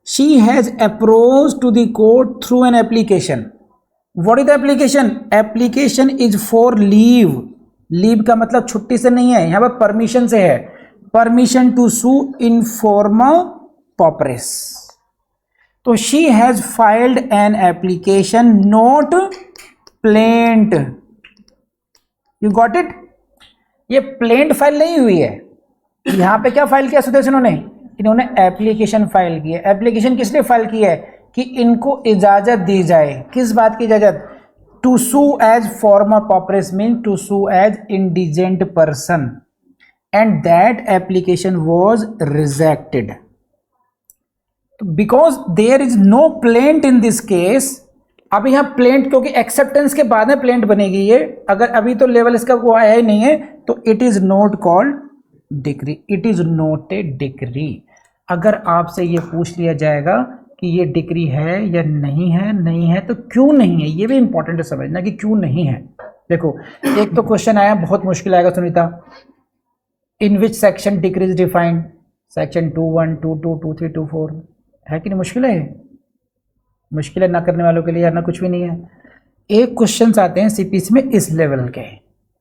She has approached to the court through an application. What is the application? Application is for leave. Leave का मतलब छुट्टी से नहीं है, यहां पर permission से है. Permission to sue in forma pauperis. तो she has filed an application, not plaint. You got it? ये प्लेंट फाइल नहीं हुई है. यहां पे क्या फाइल किया सुदेशन ने? इन्होंने एप्लीकेशन फाइल की है. एप्लीकेशन किस लिए फाइल की है? कि इनको इजाजत दी जाए. किस बात की इजाजत? To sue as forma pauperis mean to sue as indigent person, and that application was rejected because there is no plaint in this case. अब यहाँ प्लेंट, क्योंकि एक्सेप्टेंस के बाद में प्लेंट बनेगी ये, अगर अभी तो लेवल इसका वो आया ही नहीं है, तो it is not called decree. It is not a decree. अगर आपसे ये पूछ लिया जाएगा कि ये डिक्री है या नहीं है, नहीं है तो क्यों नहीं है, ये भी इंपॉर्टेंट है समझना कि क्यों नहीं है. देखो एक तो क्वेश्चन आया, बहुत मुश्किल आएगा Sunita. In which section decree is defined? Section 2(1), 2(2), 2(3), 2(4) है कि नहीं? मुश्किल है. मुश्किल है ना करने वालों के लिए, या ना कुछ भी नहीं है. एक क्वेश्चन आते हैं सीपीसी में इस लेवल के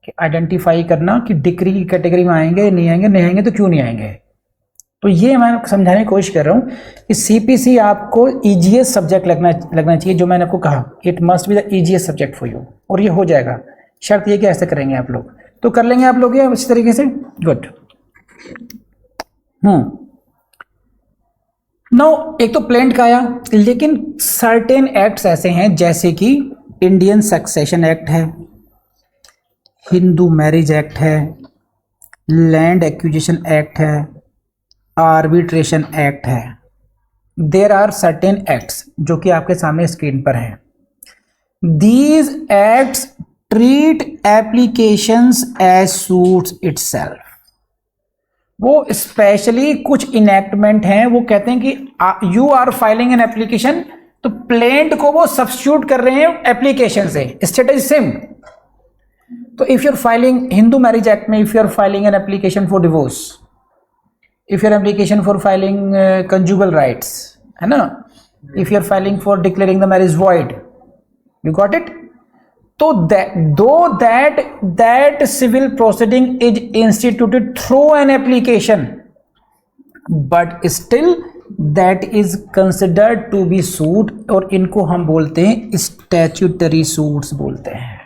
कि आइडेंटिफाई करना कि डिक्री की कैटेगरी में आएंगे नहीं आएंगे, नहीं आएंगे तो क्यों नहीं आएंगे. तो ये मैं समझाने की कोशिश कर रहा हूँ कि सीपीसी आपको ईजीएस सब्जेक्ट लगना चाहिए. जो मैंने आपको कहा, it must be the EGS subject for you, और ये हो जाएगा. शर्त ये कि ऐसे करेंगे आप लोग, तो कर लेंगे आप लोग ये इस तरीके से. गुड. नो एक तो प्लेंट का आया, लेकिन सर्टेन एक्ट्स ऐसे हैं जैसे कि इंडियन सक्सेशन एक्ट है, हिंदू मैरिज एक्ट है, लैंड एक्विजिशन एक्ट है, आर्बिट्रेशन एक्ट है. देयर आर सर्टेन एक्ट्स जो कि आपके सामने स्क्रीन पर हैं. These acts treat applications as suits itself. वो स्पेशली कुछ इनेक्टमेंट हैं, वो कहते हैं कि you are filing an application, तो प्लेंट को वो सब्स्टिट्यूट कर रहे हैं एप्लीकेशन से. Status same. तो if you are filing Hindu marriage act में, if you are filing an application for divorce, if you are application for filing conjugal rights, है ना, if you are filing for declaring the marriage void, you got it. तो that civil proceeding is instituted through an application, but still that is considered to be suit, और इनको हम बोलते हैं statutory suits बोलते हैं.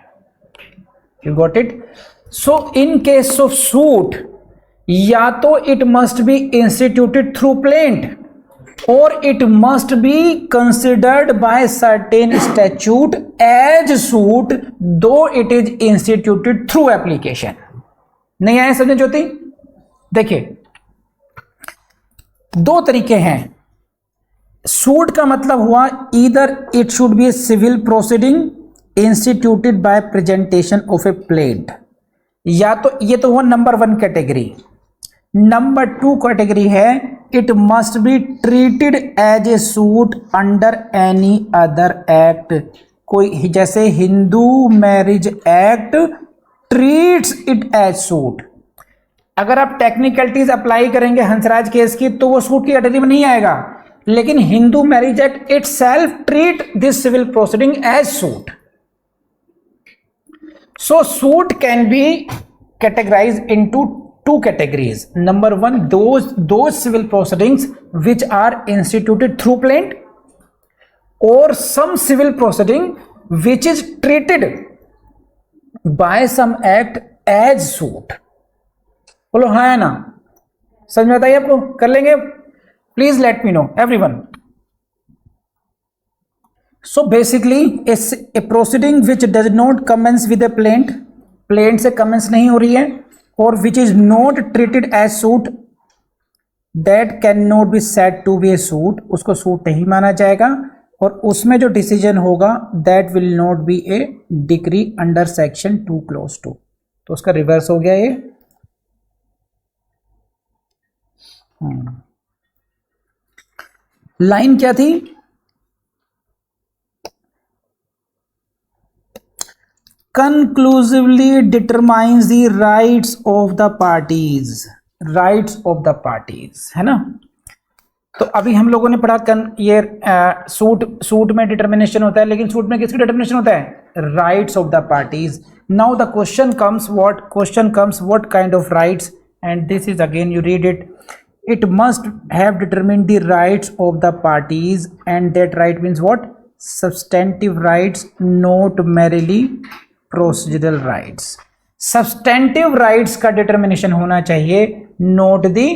You got it? So in case of suit, या तो it must be instituted through plaint, or it must be considered by certain statute as suit, though it is instituted through application. नहीं आए समझे ज्योति? देखिए दो तरीके हैं. सूट का मतलब हुआ either it should be a civil proceeding instituted by presentation of a plaint, या तो ये तो हुआ नंबर 1 कैटेगरी. नंबर 2 कैटेगरी है it must be treated as a suit under any other act. कोई जैसे Hindu marriage Act treats it as suit. अगर आप टेक्निकलिटीज अप्लाई करेंगे हंसराज केस की तो वो सूट की कैटेगरी में नहीं आएगा, लेकिन Hindu marriage Act itself treat this civil proceeding as suit. So suit can be categorize into two categories. Number 1, those civil proceedings which are instituted through plaint, or some civil proceeding which is treated by some act as suit. बोलो हाँ है ना? समझ में आता है आपको? कर लेंगे? Please let me know everyone. So basically a proceeding which does not commence with a plaint, plaint से commence नहीं हो रही है, or which is not treated as suit, that cannot be said to be a suit, उसको suit नहीं माना जाएगा, और उसमें जो डिसीजन होगा that will not be a decree under section 2 clause 2. तो उसका रिवर्स हो गया ये. लाइन क्या थी? conclusively determines the rights of the parties, rights of the parties, है ना। तो अभी हम लोगों ने पढ़ा ये सूट में डिटर्मिनेशन होता है, लेकिन सूट में किसकी डिटर्मिनेशन होता है? Rights of the parties. Now the question comes what kind of rights, and this is again you read it, it must have determined the rights of the parties, and that right means what? Substantive rights, not merely procedural rights. Substantive rights का determination होना चाहिए, not the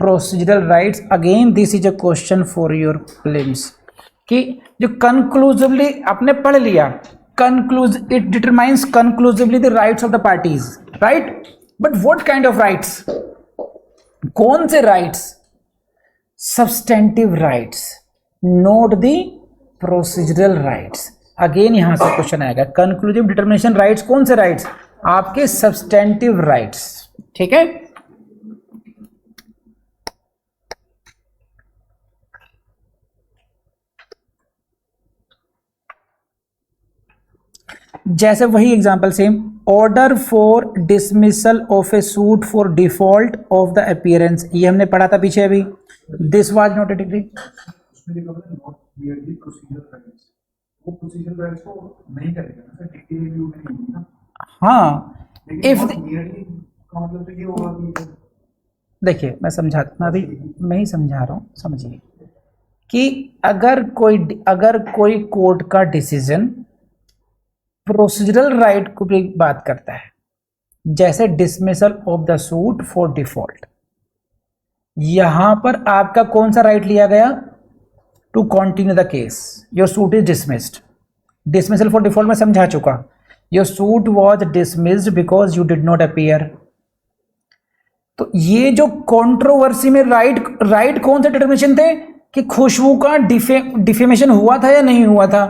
procedural rights. Again this is a question for your prelims कि जो conclusively आपने पढ़ लिया, it determines conclusively the rights of the parties, right? But what kind of rights? कौन से rights? Substantive rights, note the procedural rights. Again यहां से question आएगा, कंक्लूसिव डिटर्मिनेशन राइट्स कौन से राइट्स? आपके सब्सटेंटिव राइट्स, ठीक है। जैसे वही example same, order for dismissal of A suit for default of the appearance, ये हमने पढ़ा था पीछे अभी। This was not a degree, हाँ। इफ देखिए मैं मैं ही समझा रहा हूं, समझिए कि अगर कोई कोर्ट का डिसीजन प्रोसीजरल राइट को भी बात करता है, जैसे dismissal of the suit for default, यहां पर आपका कौन सा राइट लिया गया? To continue the case, your suit is dismissed. Dismissal for default में समझा चुका, your suit was dismissed because you did not appear. तो ये जो कंट्रोवर्सी में राइट कौन से डिटर्मिनेशन थे कि खुशबू का डिफेमेशन हुआ था या नहीं हुआ था?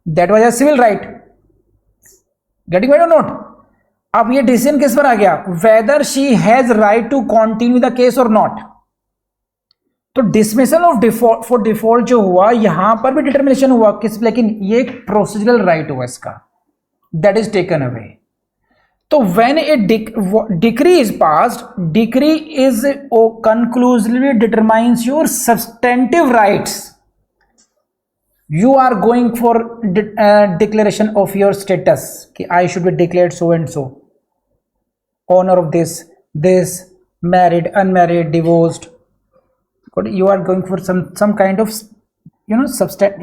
That was a civil right. Getting it और नॉट? अब ये डिसीजन किस पर आ गया? Whether she has right to continue the case और नॉट। तो dismissal of default for default जो हुआ, यहां पर भी डिटर्मिनेशन हुआ किस, लेकिन ये एक प्रोसीजरल राइट हुआ इसका, दैट इज टेकन अवे। तो when A decree is passed, decree is conclusively determines your substantive rights. You are going for declaration of your status कि I should be declared so and so, owner of this, married, unmarried, divorced. You are going for some kind of, you know,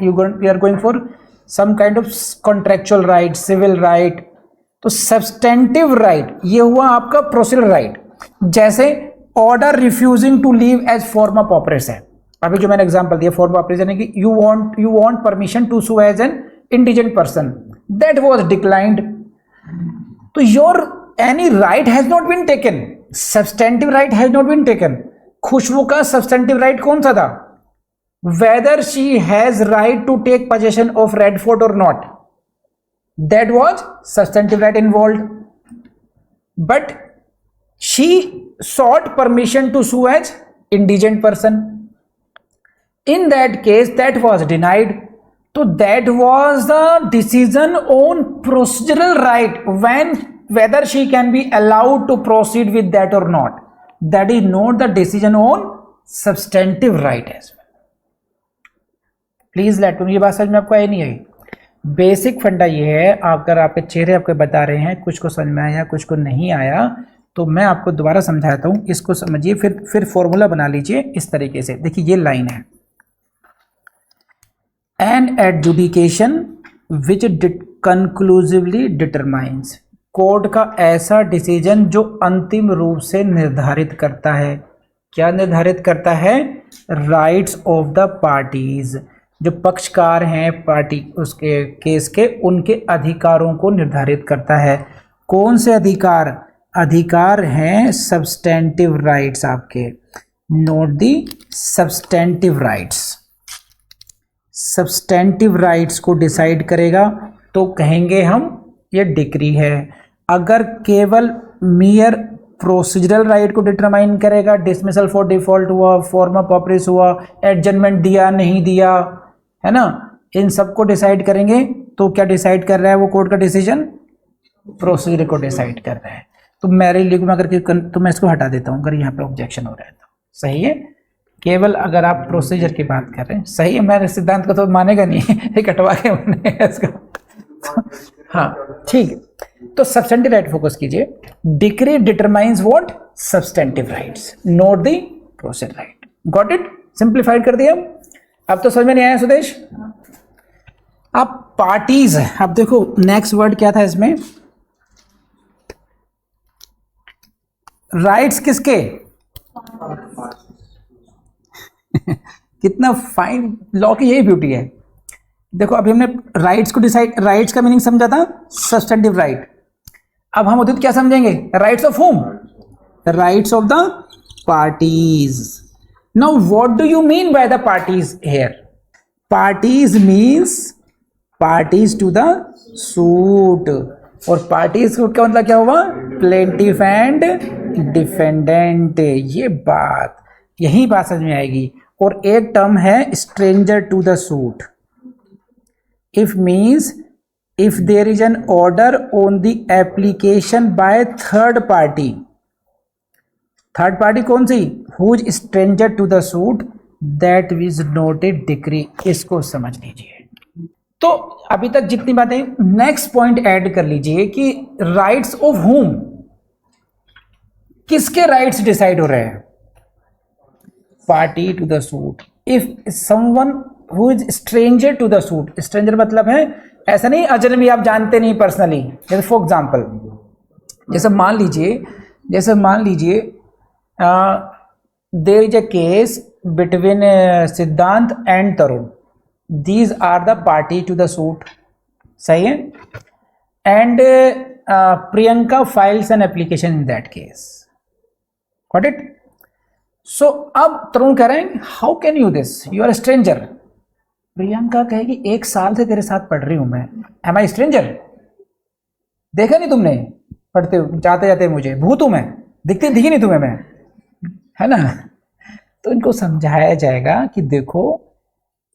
you are going for some kind of contractual right, civil right. तो substantive right ये हुआ आपका procedural right। जैसे order refusing to leave as form of operation है, अभी जो मैंने example दिया फॉर्म ऑफ ऑपरेशन है कि you want permission to sue as an indigent person, that was declined. तो your any right has not been taken, substantive right has not been taken. Khushboo का substantive right कौन सा था? Whether she has right to take possession of red fort or not, that was substantive right involved. But she sought permission to sue as indigent person. In that case that was denied. So that was the decision on procedural right, when whether she can be allowed to proceed with that or not. That is not the decision on substantive right as well. Please let मी, ये बात समझ में आपको आई नहीं आई? Basic फंडा ये है, अगर आपके चेहरे आपको बता रहे हैं कुछ को समझ में आया कुछ को नहीं आया, तो मैं आपको दोबारा समझाता हूं, इसको समझिए, फिर फॉर्मूला बना लीजिए इस तरीके से। देखिए ये लाइन है, an adjudication which conclusively determines, court का ऐसा डिसीजन जो अंतिम रूप से निर्धारित करता है, क्या निर्धारित करता है? राइट्स ऑफ द पार्टीज, जो पक्षकार हैं पार्टी उसके केस के, उनके अधिकारों को निर्धारित करता है। कौन से अधिकार? अधिकार हैं सब्सटेंटिव राइट्स आपके, नोट दी सब्सटेंटिव राइट्स। सब्सटेंटिव राइट्स को डिसाइड करेगा तो कहेंगे हम ये डिक्री है। अगर केवल मियर प्रोसीजरल राइट को डिटरमाइन करेगा, डिसमिसल फॉर डिफॉल्ट हुआ, फॉर्म ऑफ ऑपरेस हुआ, एडजमेंट दिया नहीं दिया, है ना, इन सब को डिसाइड करेंगे, तो क्या डिसाइड कर रहा है वो कोर्ट का डिसीजन? प्रोसीजर को डिसाइड कर रहे हैं। तो मैरिज लीग में अगर तो मैं इसको हटा देता हूँ अगर यहाँ पे ऑब्जेक्शन हो रहा है तो। सही है, केवल अगर आप प्रोसीजर की बात कर रहे हैं। सही है, मेरे सिद्धांत को तो मानेगा नहीं ये कटवा के मानेगा इसको। हाँ ठीक है, तो सब्सटेंटिव राइट फोकस कीजिए। Decree determines what? Substantive rights, note the procedure right. Got it? Simplified कर दिया। अब तो समझ में नहीं आया सुदेश? अब पार्टीज है। अब देखो नेक्स्ट वर्ड क्या था इसमें, राइट्स किसके? कितना फाइन लॉ की यही ब्यूटी है। देखो अभी हमने राइट्स को डिसाइड, राइट्स का मीनिंग समझा था सब्सटेंटिव राइट। अब हम उदित क्या समझेंगे? Rights of whom? Rights of the parties. Now what do you mean by the parties here? Parties means parties to the suit. और पार्टीज सूट का मतलब क्या हुआ? Plaintiff and defendant. ये बात, यही बात समझ में आएगी। और एक टर्म है stranger to the suit. If means if there is an order on the application by third party. Third party कौन सी? Who is stranger to the suit, that is not a decree. इसको समझ लीजिए। तो अभी तक जितनी बातें, नेक्स्ट पॉइंट ऐड कर लीजिए कि राइट्स ऑफ होम, किसके राइट्स डिसाइड हो रहे हैं? Party to the suit. If someone who is stranger to the suit, stranger मतलब है ऐसा नहीं अजनबी, आप जानते नहीं पर्सनली। जैसे फॉर एग्जांपल, जैसे मान लीजिए there is a case between Siddhant and Tarun. These are the party to the suit. सही है? And Priyanka files an application in that case. Got it? So अब तरुण कह रहे हैं how can you this, you are stranger. Priyanka कहेगी 1 साल से तेरे साथ पढ़ रही हूं मैं, एम आई स्ट्रेंजर? देखा नहीं तुमने पढ़ते जाते जाते मुझे, भूत हूं मैं, दिखी नहीं तुम्हें मैं, है ना? तो इनको समझाया जाएगा कि देखो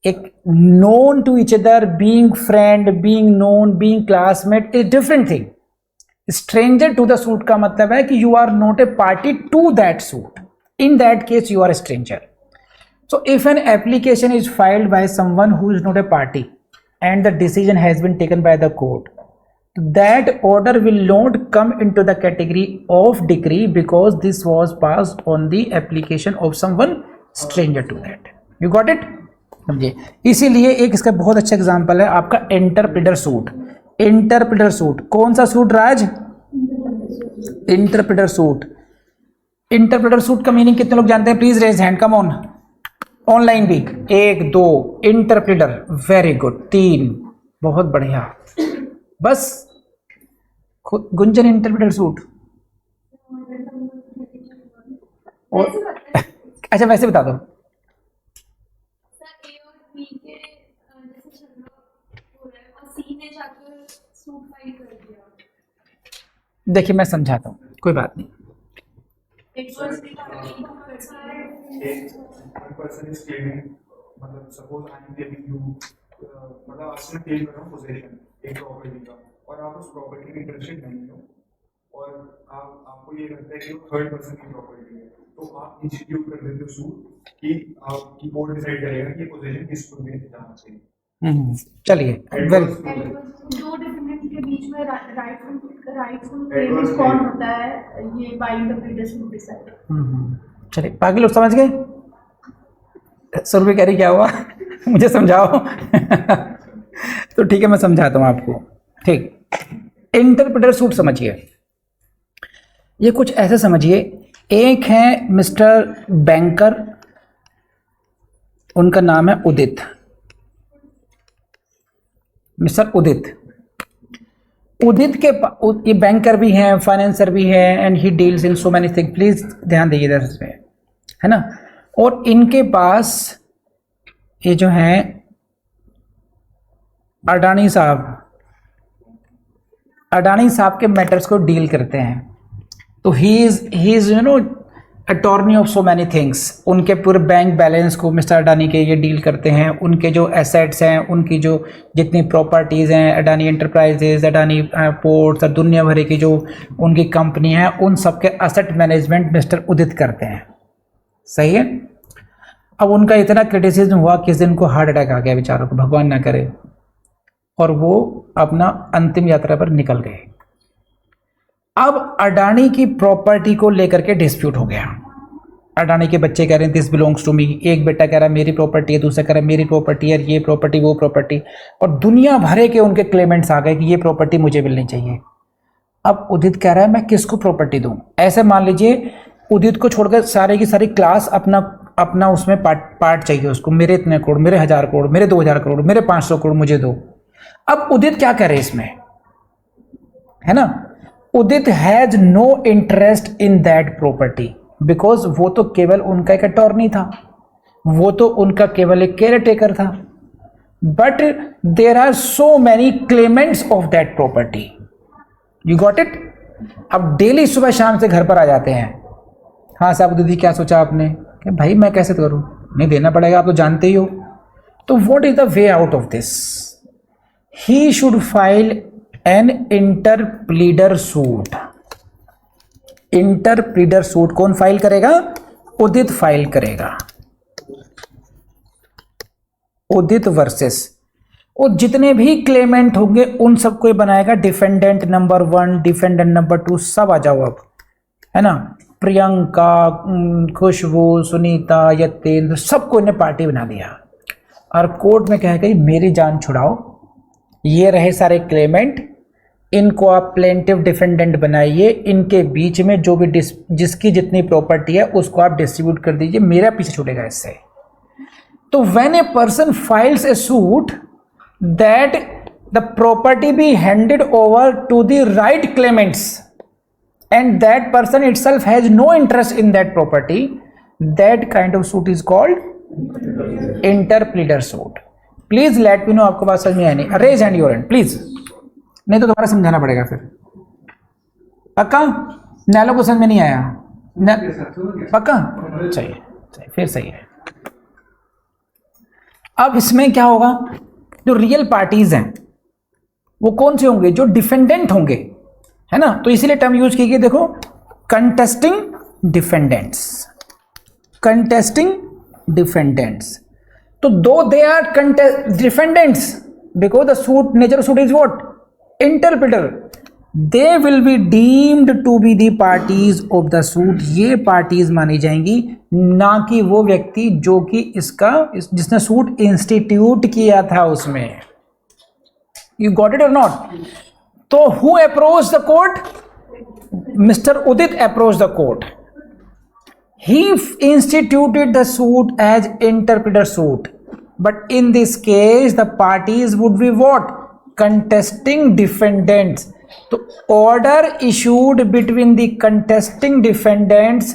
एक known to each other, being friend, being known, being classmate is different thing. Stranger to the suit का मतलब है कि you are not a party to that suit, in that case you are a stranger. So if an application is filed by someone who is not a party and the decision has been taken by the court, that order will not come into the category of decree because this was passed on the application of someone stranger to that. You got it? समझिए। इसीलिए एक इसका बहुत अच्छा example है आपका interpreter suit. Interpreter suit कौन सा suit Raj? Interpreter suit. Interpreter suit का मीनिंग कितने लोग जानते हैं? Please raise hand, come on. Online भी 1 2, इंटरप्रेटर वेरी गुड 3, बहुत बढ़िया। बस गुंजन इंटरप्रेटर सूट और अच्छा वैसे बता दो। देखिए मैं समझाता हूँ, कोई बात नहीं। person is claiming, मतलब suppose I am claiming you, मतलब आपसे claim कर रहा हूँ possession एक property का, और आप उस property में interested नहीं हो, और आपको ये लगता है कि वो third person की property है, तो आप institute कर देते हो सूट कि आपकी कोर्ट डिसाइड करेगा कि possession किसको जाना चाहिए। चलिए दो डिफरेंट के बीच में राइटफुल क्लेम कौन होता है, ये बाय इंटरप्रेटर्स विल डिसाइड। चलिए बाकी लोग समझ गए? सुरभि कह रही क्या हुआ? मुझे समझाओ। तो ठीक है मैं समझाता हूँ आपको। ठीक, इंटरप्रेटर सूट समझिए। ये कुछ ऐसे समझिए, एक है मिस्टर बैंकर, उनका नाम है उदित, मिस्टर उदित। उदित के ये बैंकर भी हैं, फाइनेंसर भी है, and he deals in so many thing. Please ध्यान दीजिए इधर इसमें, है ना? और इनके पास ये जो है अडानी साहब के मैटर्स को डील करते हैं। तो he is you know attorney of so many things, उनके पूरे बैंक बैलेंस को मिस्टर अडानी के ये डील करते हैं, उनके जो एसेट्स हैं, उनकी जो जितनी प्रॉपर्टीज़ हैं, अडानी एंटरप्राइजेज, अडानी पोर्ट्स और दुनिया भर की जो उनकी कंपनी है, उन सब के एसेट मैनेजमेंट मिस्टर उदित करते हैं। सही है। अब उनका इतना क्रिटिसिज्म हुआ, किस दिन को हार्ट अटैक आ गया बेचारों को, भगवान ना करे, और वो अपना अंतिम यात्रा पर निकल गए। अब अडानी की प्रॉपर्टी को लेकर के डिस्प्यूट हो गया। अडानी के बच्चे कह रहे हैं दिस बिलोंग्स टू मी, एक बेटा कह रहा है मेरी प्रॉपर्टी है, दूसरा कह रहा है मेरी प्रॉपर्टी है, ये प्रॉपर्टी वो प्रॉपर्टी, और दुनिया भरे के उनके क्लेमेंट्स आ गए कि ये प्रॉपर्टी मुझे मिलनी चाहिए। अब उदित कह रहा है मैं किसको प्रॉपर्टी दूं। ऐसे मान लीजिए उदित को छोड़कर सारे की सारी क्लास अपना उसमें पार्ट चाहिए उसको, मेरे इतने करोड़, मेरे 1000 करोड़, मेरे 2000 करोड़, मेरे 500 करोड़ मुझे दो। अब उदित क्या करे इसमें, है ना। Udit has no interest in that property because वो तो केवल उनका एक अटॉर्नी था, वो तो उनका केवल एक केयर टेकर था। But there are so many claimants of that property, you got it. अब डेली सुबह शाम से घर पर आ जाते हैं, हाँ साहब दीदी क्या सोचा आपने, कि भाई मैं कैसे करूं, नहीं देना पड़ेगा, आप तो जानते ही हो। तो what is the way out of this, he should file an interpleader suit. Interpleader suit कौन फाइल करेगा, उदित फाइल करेगा। उदित वर्सेस, और जितने भी क्लेमेंट होंगे उन सबको बनाएगा डिफेंडेंट नंबर 1, डिफेंडेंट नंबर 2, सब आ जाओ अब, है ना। प्रियंका, खुशबू, सुनीता, यतेंद्र, सबको इन्हें पार्टी बना दिया और कोर्ट में कह गई मेरी जान छुड़ाओ, ये रहे सारे क्लेमेंट, इनको आप प्लेंटिव डिफेंडेंट बनाइए, इनके बीच में जो भी जिसकी जितनी प्रॉपर्टी है उसको आप डिस्ट्रीब्यूट कर दीजिए, मेरा पीछे छूटेगा इससे। तो when a person files a suit that the property be handed over to the right claimants and that person itself has no interest in that property, that kind of suit is called interpleader suit. Please let me know आपको बात समझ में आई नहीं, raise hand your hand please, नहीं तो दोबारा समझाना पड़ेगा फिर। पक्का नैलो को समझ में नहीं आया पक्का, चाहिए फिर सही है। अब इसमें क्या होगा, जो रियल पार्टीज हैं वो कौन से होंगे, जो डिफेंडेंट होंगे, है ना। तो इसीलिए टर्म यूज की गई, देखो कंटेस्टिंग डिफेंडेंट्स, कंटेस्टिंग डिफेंडेंट्स। तो though they are defendants because the suit nature of suit is what, interpreter, they will be deemed to be the parties of the suit, ये पार्टीज मानी जाएंगी, ना कि वो व्यक्ति जो कि जिसने सूट इंस्टीट्यूट किया था उसमें। यू गॉट इट और नॉट। तो who approached the court? Mr. Udit approached the court. He instituted the suit as interpleader suit. But in this case, the parties would be what? Contesting defendants. So order issued between the contesting defendants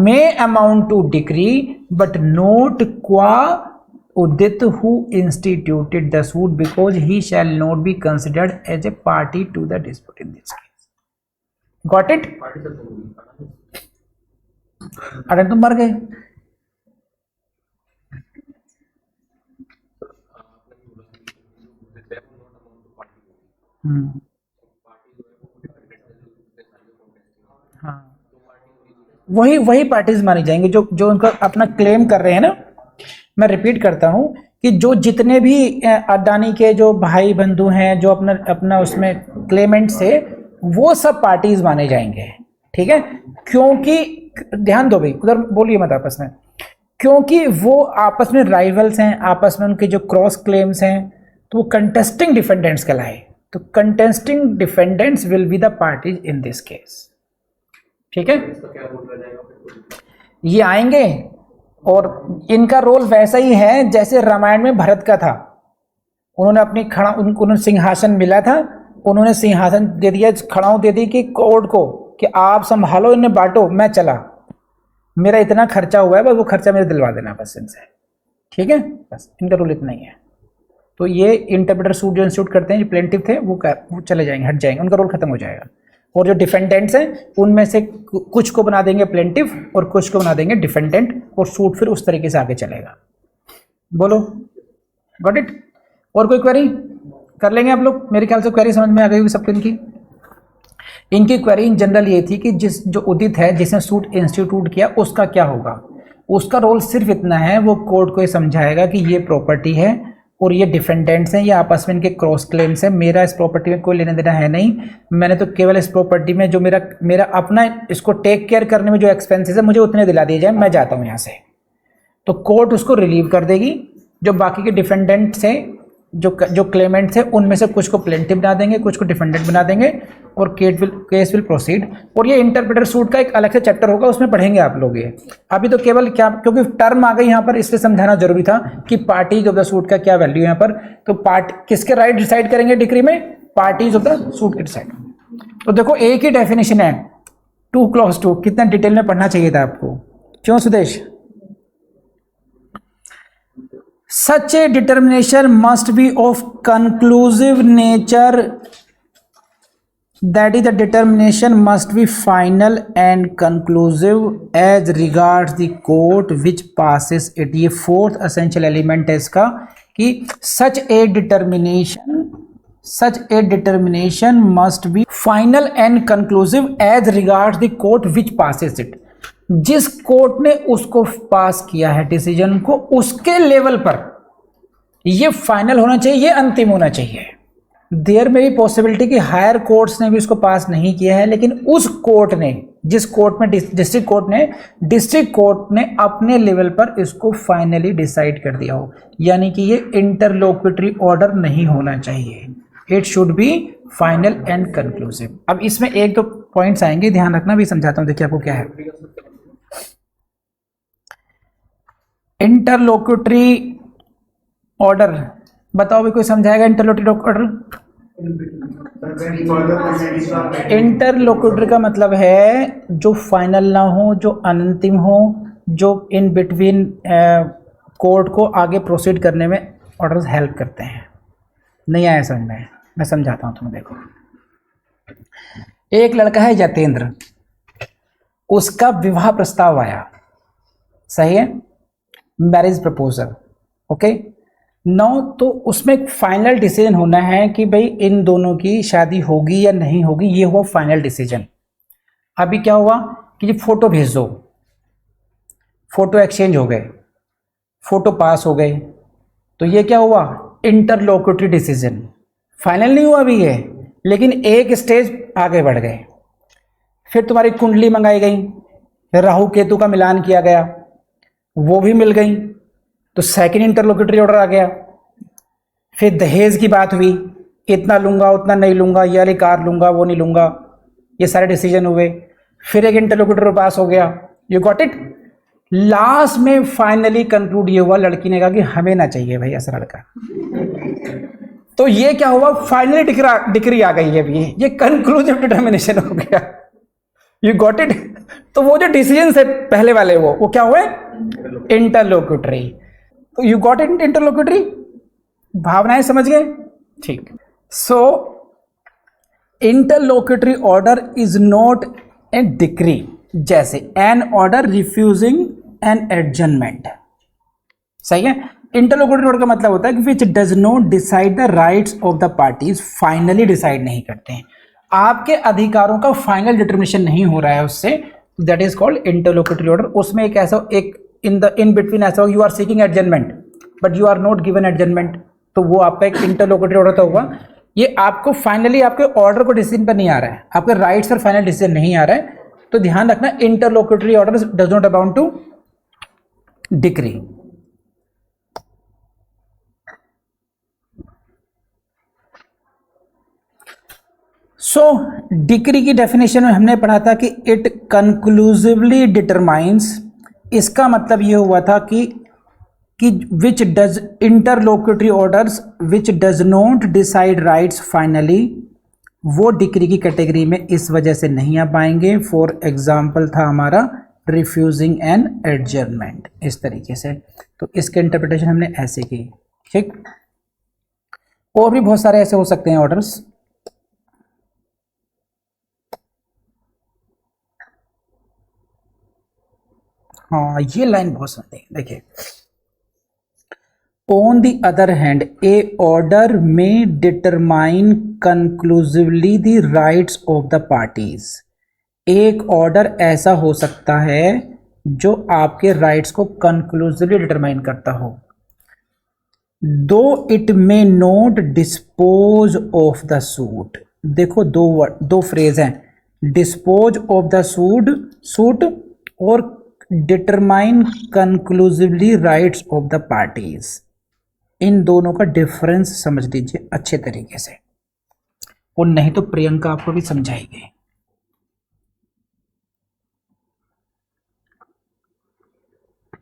may amount to decree, but not qua Udit who instituted the suit, because he shall not be considered as a party to the dispute in this case. Got it? अरे तुम मर गए। हाँ, वही parties मानी जाएंगे जो उनका अपना क्लेम कर रहे हैं ना। मैं रिपीट करता हूं कि जो जितने भी अडानी के जो भाई बंधु हैं, जो अपना उसमें क्लेमेंट्स थे, वो सब पार्टीज माने जाएंगे, ठीक है। क्योंकि ध्यान दो भाई, उधर बोलिए मत आपस में, क्योंकि वो आपस में राइवल्स हैं, आपस में उनके जो क्रॉस क्लेम्स हैं, तो वो कंटेस्टिंग डिफेंडेंट्स कहलाए। तो contesting defendants will be the parties in this case, ठीक है। ये आएंगे और इनका रोल वैसा ही है जैसे रामायण में भरत का था। उन्होंने अपनी उन्होंने सिंहासन मिला था, उन्होंने सिंहासन दे दिया, खड़ाऊ दे दी कि कोर्ट को कि आप संभालो, इन्हें बांटो, मैं चला, मेरा इतना खर्चा हुआ है, बस वो खर्चा मेरे दिलवा देना बस इनसे, ठीक है। बस इनका रोल इतना ही है। तो ये इंटरप्रेटर सूट जो इंस्टीट्यूट करते हैं, जो प्लेंटिव थे, वो चले जाएंगे, हट जाएंगे, उनका रोल खत्म हो जाएगा। और जो डिफेंडेंट्स हैं उनमें से कुछ को बना देंगे प्लेंटिफ और कुछ को बना देंगे डिफेंडेंट, और सूट फिर उस तरीके से आगे चलेगा। बोलो, गॉट इट? और कोई क्वेरी कर लेंगे आप लोग? मेरे ख्याल से क्वेरी समझ में आ गई होगी सबको। इनकी क्वेरी इन जनरल ये थी कि जो उदित है जिसने सूट इंस्टीट्यूट किया उसका क्या होगा। उसका रोल सिर्फ इतना है, वो कोर्ट को ये समझाएगा कि ये प्रॉपर्टी है और ये डिफेंडेंट्स हैं, ये आपस में इनके क्रॉस क्लेम्स हैं, मेरा इस प्रॉपर्टी में कोई लेना देना है नहीं, मैंने तो केवल इस प्रॉपर्टी में जो मेरा अपना इसको टेक केयर करने में जो एक्सपेंसेस है मुझे उतने दिला दिए जाए, मैं जाता हूँ यहाँ से। तो कोर्ट उसको रिलीव कर देगी। जो बाकी के डिफेंडेंट्स हैं, जो क्लेमेंट्स हैं, उनमें से कुछ को प्लेंटिफ बना देंगे, कुछ को डिफेंडेंट बना देंगे, और केस विल प्रोसीड। और ये इंटरप्रेटर सूट का एक अलग से चैप्टर होगा, उसमें पढ़ेंगे आप लोग। ये अभी तो केवल क्या, क्योंकि टर्म आ गई यहाँ पर, इसलिए समझाना जरूरी था कि पार्टीज ऑफ द सूट का क्या वैल्यू है यहाँ पर। तो किसके राइट डिसाइड करेंगे डिक्री में? पार्टीज ऑफ द सूट के डिसाइड। तो देखो एक ही डेफिनेशन है 2 क्लॉज 2, कितना डिटेल में पढ़ना चाहिए था आपको, क्यों Sudesh? Such a determination must be of conclusive nature, that is, the determination must be final and conclusive as regards the court which passes it। ये फोर्थ essential element है इसका कि such a determination must be final and conclusive as regards the court which passes it। जिस court ने उसको पास किया है decision को, उसके लेवल पर ये फाइनल होना चाहिए, ये अंतिम होना चाहिए। देयर में भी पॉसिबिलिटी कि हायर कोर्ट्स ने भी इसको पास नहीं किया है, लेकिन उस कोर्ट ने, जिस कोर्ट में डिस्ट्रिक्ट कोर्ट ने अपने लेवल पर इसको फाइनली डिसाइड कर दिया हो। यानी कि ये इंटरलोक्यूटरी ऑर्डर नहीं होना चाहिए, it should be final and conclusive. अब इसमें एक दो पॉइंट्स आएंगे, ध्यान रखना, भी समझाता हूं। देखिए आपको क्या है इंटरलोक्यूटरी ऑर्डर, बताओ भी कोई समझाएगा इंटरलोक्यूटरी ऑर्डर? इंटरलोक्यूटरी का मतलब है जो फाइनल ना हो, जो अंतिम हो, जो इन बिटवीन कोर्ट को आगे प्रोसीड करने में ऑर्डर्स हेल्प करते हैं। नहीं आया समझ में? मैं समझाता हूं तुम्हें। देखो, एक लड़का है यतेंद्र, उसका विवाह प्रस्ताव आया, सही है, मैरिज प्रपोजल, ओके। नौ तो उसमें एक फाइनल डिसीजन होना है कि भाई इन दोनों की शादी होगी या नहीं होगी, ये हुआ फाइनल डिसीजन। अभी क्या हुआ कि फोटो भेज दो, फोटो एक्सचेंज हो गए, फोटो पास हो गए, तो ये क्या हुआ? इंटरलोक्यूटरी डिसीजन। फाइनल नहीं हुआ अभी ये, लेकिन एक स्टेज आगे बढ़ गए। फिर तुम्हारी कुंडली मंगाई गई, राहु केतु का मिलान किया गया, वो भी मिल गई, तो सेकंड इंटरलोक्यूटरी ऑर्डर आ गया। फिर दहेज की बात हुई, इतना लूंगा उतना नहीं लूंगा, ये वाली कार लूंगा वो नहीं लूंगा, ये सारे डिसीजन हुए। फिर एक इंटरलोक्यूटरी पास हो गया, यू गॉट इट। लास्ट में फाइनली कंक्लूड ये हुआ, लड़की ने कहा कि हमें ना चाहिए भाई ऐसा लड़का। तो ये क्या हुआ? फाइनली डिक्री आ गई है, अभी ये कंक्लूसिव डिटर्मिनेशन हो गया, यू गॉट इट। तो वो जो डिसीजन है पहले वाले वो क्या हुए? इंटरलोक्यूटरी। तो यू गॉट इट, इंटरलोक्यूटरी भावनाएं समझ गए? ठीक। So interlocutory order is not a decree, जैसे an order refusing an adjournment, सही है। इंटरलोक्यूटरी ऑर्डर का मतलब होता है कि which does not decide the rights of the parties, finally decide नहीं करते हैं, आपके अधिकारों का फाइनल डिटर्मिनेशन नहीं हो रहा है उससे, that is called interlocutory order. उसमें एक ऐसा एक इन बिटवीन ऐसा you are seeking adjudgement but you are not given adjudgement, तो वो आपका एक इंटरलोक्यूटरी ऑर्डर तो होगा। ये आपको फाइनली आपके ऑर्डर को डिसीजन पर नहीं आ रहा है, आपके राइट्स पर फाइनल डिसीजन नहीं आ रहा है, तो ध्यान रखना interlocutory order does not amount to decree. So decree की डेफिनेशन में हमने पढ़ा था कि इट कंक्लूसिवली डिटरमाइंस, इसका मतलब ये हुआ था कि which does interlocutory orders which does not decide rights finally, वो डिक्री की कैटेगरी में इस वजह से नहीं आ पाएंगे। फॉर एग्जाम्पल था हमारा रिफ्यूजिंग एन एडजर्नमेंट, इस तरीके से। तो इसके इंटरप्रिटेशन हमने ऐसे की, ठीक। और भी बहुत सारे ऐसे हो सकते हैं ऑर्डर्स। हाँ ये लाइन बहुत सुनते हैं, देखिए on the other hand a order में determine conclusively the rights of the parties. एक ऑर्डर ऐसा हो सकता है जो आपके राइट्स को कंक्लूसिवली डिटरमाइन करता हो, though it may not dispose of the suit. देखो दो फ्रेज हैं, डिस्पोज ऑफ द सूट और determine conclusively rights of the parties. इन दोनों का डिफरेंस समझ लीजिए अच्छे तरीके से, और नहीं तो प्रियंका आपको भी समझाएगी।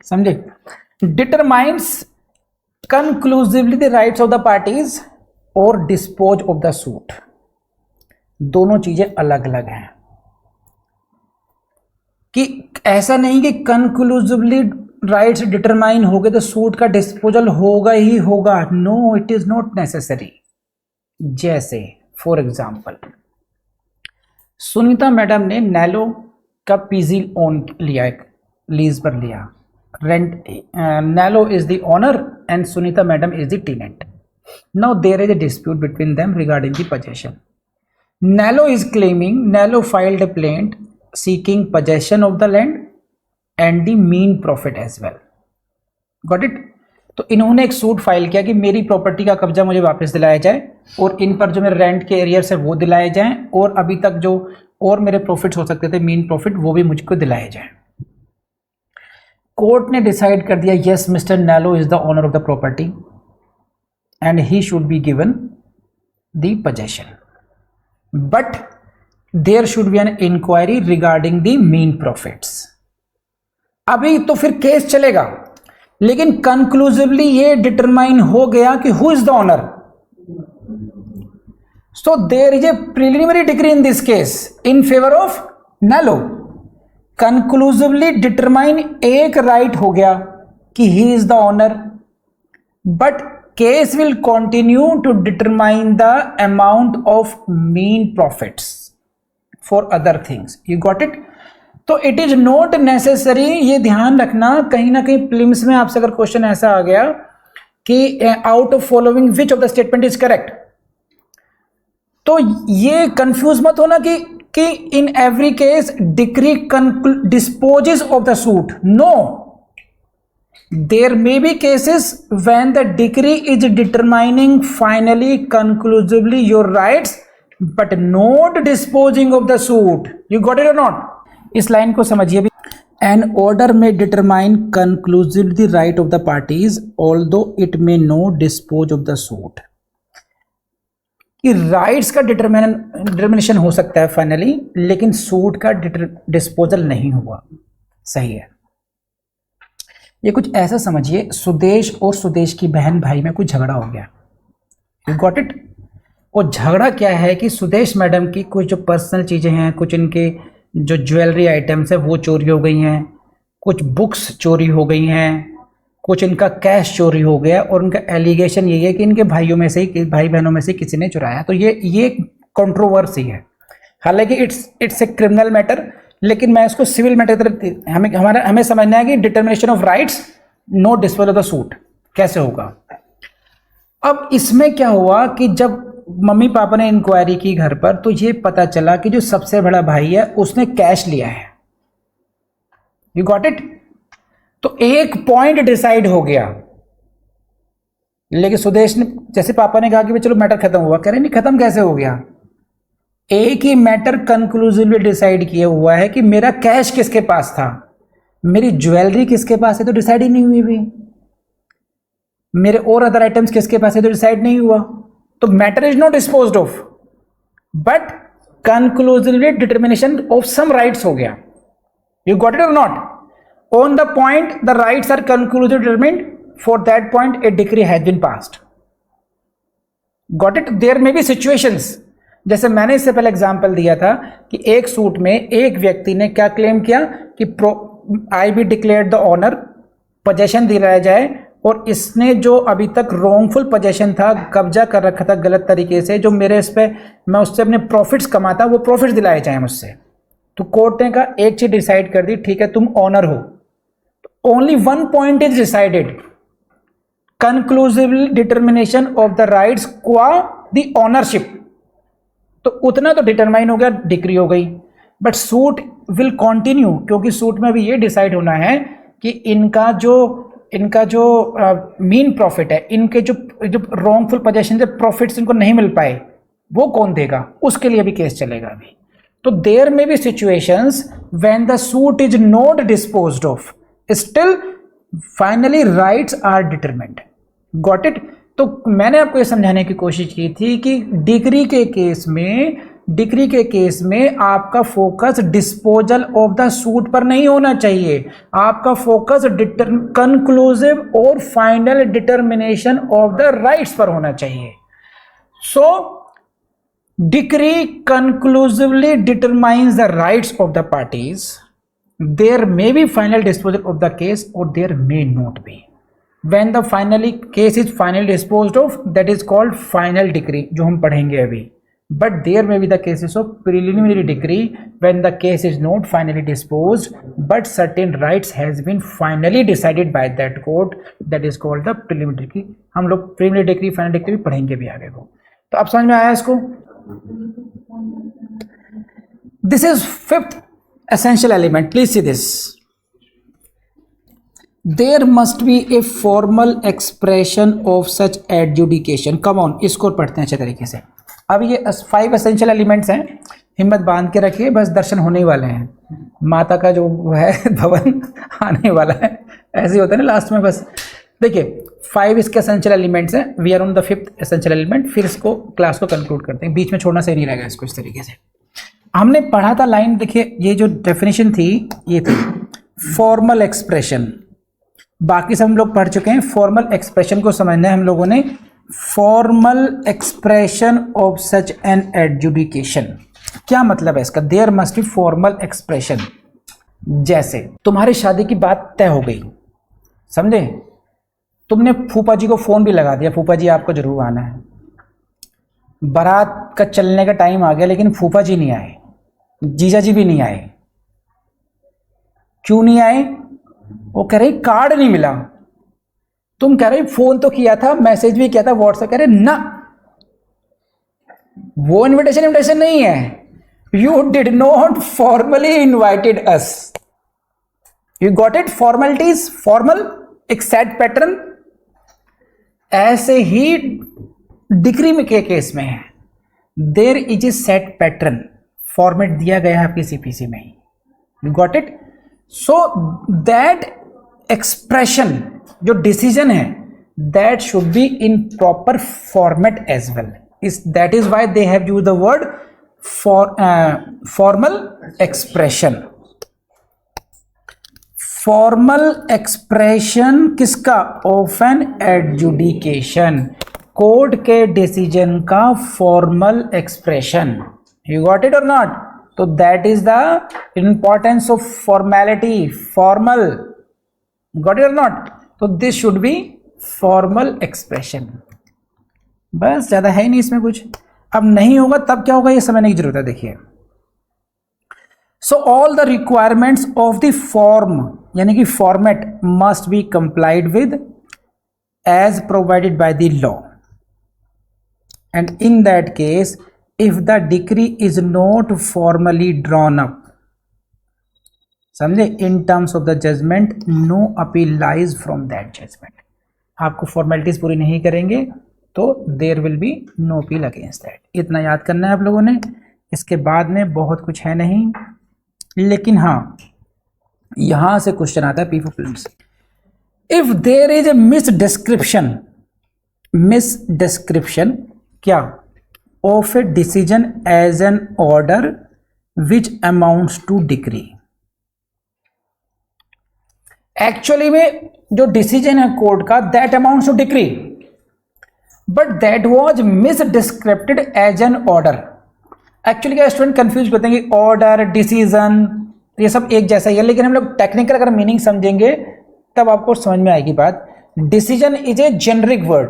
समझे? Determines conclusively the rights of the parties और डिस्पोज ऑफ द सूट, दोनों चीजें अलग अलग हैं। कि ऐसा नहीं कि कंक्लूसिवली राइट्स डिटरमाइन हो गए तो सूट का डिस्पोजल होगा ही होगा, no it is not necessary. जैसे फॉर एग्जाम्पल सुनीता मैडम ने नैलो का पीजी ओन लिया, एक लीज पर लिया, rent, Nailo is the owner and Sunita madam is the tenant. Now there is a dispute between them regarding the possession. Nalo is claiming, Nalo filed a plaint seeking possession of the land and the mean profit as well. Got it? तो इन्होंने एक suit file किया कि मेरी property का कब्जा मुझे वापस दिलाया जाए और इन पर जो मेरे रेंट के एरियर्स है वो दिलाए जाएं, और अभी तक जो और मेरे प्रॉफिट्स हो सकते थे मीन प्रॉफिट वो भी मुझको दिलाए जाएं। कोर्ट ने डिसाइड कर दिया yes mister Nailo is the owner of the property and he should be given the possession, but there should be an inquiry regarding the mean profits. अभी तो फिर केस चलेगा, लेकिन कंक्लूसिवली ये डिटरमाइन हो गया कि who is the owner, so there is a preliminary decree in this case in favour of Nailo. Conclusively determine एक राइट हो गया कि he is the owner, but case will continue to determine the amount of mean profits for other things. You got it? तो it is not necessary, ये ध्यान रखना, कहीं ना कहीं प्रीलिम्स में आपसे अगर क्वेश्चन ऐसा आ गया कि out of following which of the statement is correct, तो ये कंफ्यूज मत होना कि in every case decree disposes of the suit. No, there may be cases when the decree is determining finally conclusively your rights but not disposing of the suit. You got it or not? इस line को समझिए भी। An order may determine conclusively the right of the parties although it may not dispose of the suit. कि rights का determination हो सकता है finally, लेकिन सूट का डिस्पोजल नहीं हुआ। सही है। ये कुछ ऐसा समझिए, सुदेश और सुदेश की बहन भाई में कुछ झगड़ा हो गया। You got it? और झगड़ा क्या है कि सुदेश मैडम की कुछ जो पर्सनल चीज़ें हैं, कुछ इनके जो ज्वेलरी आइटम्स है वो चोरी हो गई हैं, कुछ बुक्स चोरी हो गई हैं, कुछ इनका कैश चोरी हो गया, और उनका एलिगेशन यही है कि इनके भाइयों में से ही, भाई बहनों में से किसी ने चुराया। तो ये कंट्रोवर्सी है, हालांकि इट्स ए क्रिमिनल मैटर, लेकिन मैं इसको सिविल मैटर तरफ हमें समझना है कि determination of rights no disposal of the suit कैसे होगा। अब इसमें क्या हुआ कि जब मम्मी पापा ने इंक्वायरी की घर पर, तो ये पता चला कि जो सबसे बड़ा भाई है उसने कैश लिया है। You got it? तो एक पॉइंट डिसाइड हो गया, लेकिन सुदेश ने, जैसे पापा ने कहा कि चलो मैटर खत्म हुआ, कह रहे नहीं खत्म कैसे हो गया, एक ही मैटर कंक्लूसिवली डिसाइड किया हुआ है कि मेरा कैश किसके पास था, मेरी ज्वेलरी किसके पास है तो डिसाइड ही नहीं हुई भी, मेरे और अदर आइटम्स किसके पास है तो डिसाइड नहीं हुआ। तो matter is not disposed of, but conclusively determination of some rights हो गया। यू गॉट इट और not? On the point the rights are conclusively determined, for that point a decree has been passed. Got it? There may be situations, जैसे मैंने इससे पहले example दिया था कि एक सूट में एक व्यक्ति ने क्या क्लेम किया कि I be declared the owner, possession दिलाया जाए, और इसने जो अभी तक रॉन्गफुल पोजेशन था, कब्जा कर रखा था गलत तरीके से, जो मेरे इस पे मैं उससे अपने प्रॉफिट्स कमाता, वो प्रॉफिट्स दिलाए जाए मुझसे। तो कोर्ट ने कहा एक चीज डिसाइड कर दी, ठीक है तुम ऑनर हो, only one point is decided, conclusive determination of the rights qua the ownership, तो उतना तो डिटरमाइन हो गया, डिक्री हो गई, बट सूट विल कंटिन्यू, क्योंकि सूट में भी ये डिसाइड होना है कि इनका जो मीन प्रॉफिट है, इनके जो रॉन्गफुल पोजेशन से प्रॉफिट्स इनको नहीं मिल पाए, वो कौन देगा, उसके लिए भी केस चलेगा अभी। तो there may be situations when the suit is not disposed of, still finally rights are determined. Got it? तो मैंने आपको ये समझाने की कोशिश की थी कि डिक्री के केस में आपका focus disposal of the suit पर नहीं होना चाहिए, आपका फोकस कंक्लूसिव और final determination of the rights पर होना चाहिए। So decree conclusively determines the rights of the parties, there may be final disposal of the case और there may not be. When the finally case is finally disposed of, that is called final decree, जो हम पढ़ेंगे अभी। But there may be the cases of preliminary decree when the case is not finally disposed, but certain rights has been finally decided by that court, that is called the preliminary decree। हम लोग preliminary decree, final decree पढ़ेंगे भी आगे को। तो अब समझ में आया इसको? This is fifth essential element. Please see this. There must be a formal expression of such adjudication. Come on, इसको पढ़ते हैं अच्छे तरीके से। अब ये 5 एसेंशियल एलिमेंट्स हैं, हिम्मत बांध के रखिए, बस दर्शन होने ही वाले हैं, माता का जो है भवन आने वाला है, ऐसे ही होता है ना लास्ट में। बस देखिए 5 इसके एसेंशियल एलिमेंट्स हैं, we are on the 5th essential element, फिर इसको क्लास को कंक्लूड करते हैं, बीच में छोड़ना सही नहीं रहेगा इसको। इस तरीके से हमने पढ़ा था लाइन, देखिए ये जो डेफिनेशन थी ये थी फॉर्मल एक्सप्रेशन, बाकी सब हम लोग पढ़ चुके हैं। फॉर्मल एक्सप्रेशन को समझना है हम लोगों ने, formal expression of such an adjudication. क्या मतलब है इसका? There must be formal expression. जैसे तुम्हारी शादी की बात तय हो गई, समझे, तुमने फूफा जी को फोन भी लगा दिया, फूफा जी आपको जरूर आना है, बारात का चलने का टाइम आ गया लेकिन फूफा जी नहीं आए, जीजा जी भी नहीं आए। क्यों नहीं आए? वो कह रही कार्ड नहीं मिला। तुम कह रहे फोन तो किया था, मैसेज भी किया था, व्हाट्सएप, कह रहे ना, वो इनविटेशन नहीं है, you did not formally invited us. You got it? Formalities, formal, एक सेट पैटर्न। ऐसे ही डिक्री में के केस में है, there is a set pattern, format दिया गया है आपकी सीपीसी में। You got it? So that expression जो डिसीजन है, that should be in proper format as well. इस that is why they have used the word formal expression. Formal expression किसका? Of an adjudication, court के decision का formal expression. You got it और not? तो that is the importance of formality, formal. Got it और not? तो this should be formal expression. बस ज्यादा है ही नहीं इसमें कुछ। अब नहीं होगा तब क्या होगा ये समझने की जरूरत है। देखिए, so all the requirements of the form यानी कि format must be complied with as provided by the law, and in that case if the decree is not formally drawn up, समझे, in terms of the judgment, no appeal lies from that judgment. आपको formalities पूरी नहीं करेंगे तो there will be no appeal against that. इतना याद करना है आप लोगों ने। इसके बाद में बहुत कुछ है नहीं, लेकिन हाँ यहां से क्वेश्चन आता है people prints. If there is a misdescription क्या? Of a decision as an order which amounts to decree. Actually में जो डिसीजन है कोर्ट का, that amounts to decree, but that was misdescribed as an order. Actually क्या student confuse करते हैं कि order, decision ये सब एक जैसा ही है, लेकिन हम लोग टेक्निकल अगर मीनिंग समझेंगे तब आपको समझ में आएगी बात। Decision is a generic word,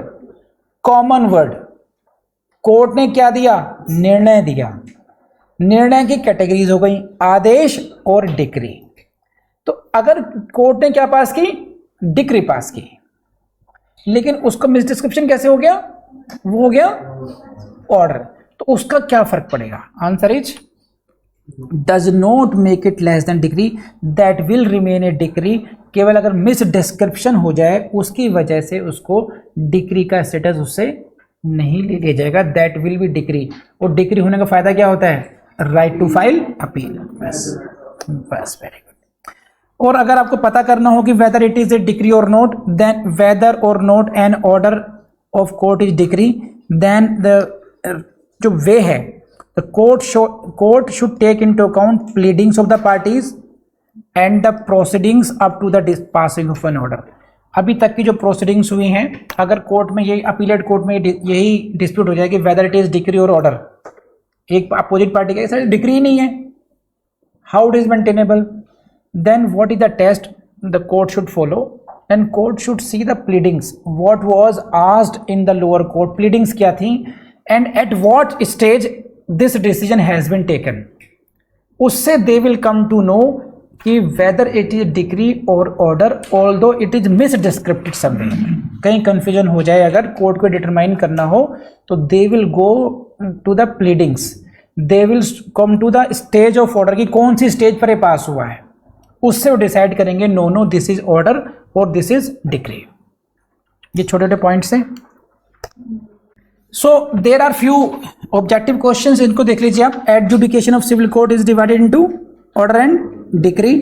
common word. Court ने क्या दिया? निर्णय दिया। निर्णय की कैटेगरीज हो गई आदेश और डिक्री। तो अगर कोर्ट ने क्या पास की, डिक्री पास की, लेकिन उसका मिसडिस्क्रिप्शन कैसे हो गया, वो हो गया ऑर्डर, तो उसका क्या फर्क पड़ेगा? Answer is does not make it less than decree, that will remain A decree. केवल अगर मिसडिस्क्रिप्शन हो जाए उसकी वजह से उसको डिक्री का स्टेटस उससे नहीं ले लिया जाएगा, दैट विल बी डिक्री। और डिक्री होने का फायदा क्या होता है? Right to file appeal. बस बस, वेरी गुड। और अगर आपको पता करना हो कि whether it is a decree और not, then whether or not an order of court is decree, then the जो वे है, the court should take into account pleadings of the parties and the proceedings up to the passing of an order. अभी तक की जो proceedings हुई हैं, अगर court में यही अपीलेट कोर्ट में यही डिस्प्यूट हो जाए कि वेदर इट इज डिक्री और ऑर्डर, एक अपोजिट पार्टी का सर डिक्री ही नहीं है, how it is maintainable, then what is the test the court should follow? Then court should see the pleadings, what was asked in the lower court, pleadings क्या थी, and at what stage this decision has been taken. उससे they will come to know कि whether it is decree और order, although it is misdescripted समवेयर। कहीं confusion हो जाए अगर कोर्ट को डिटरमाइन करना हो तो they will go to the pleadings, they will come to the stage of order की कौन सी स्टेज पर ये पास हुआ है, उससे वो डिसाइड करेंगे no no this is order और दिस इज डिक्री। ये छोटे छोटे पॉइंट्स हैं। So there are few objective questions, इनको देख लीजिए आप। Adjudication of civil code is divided into order and decree.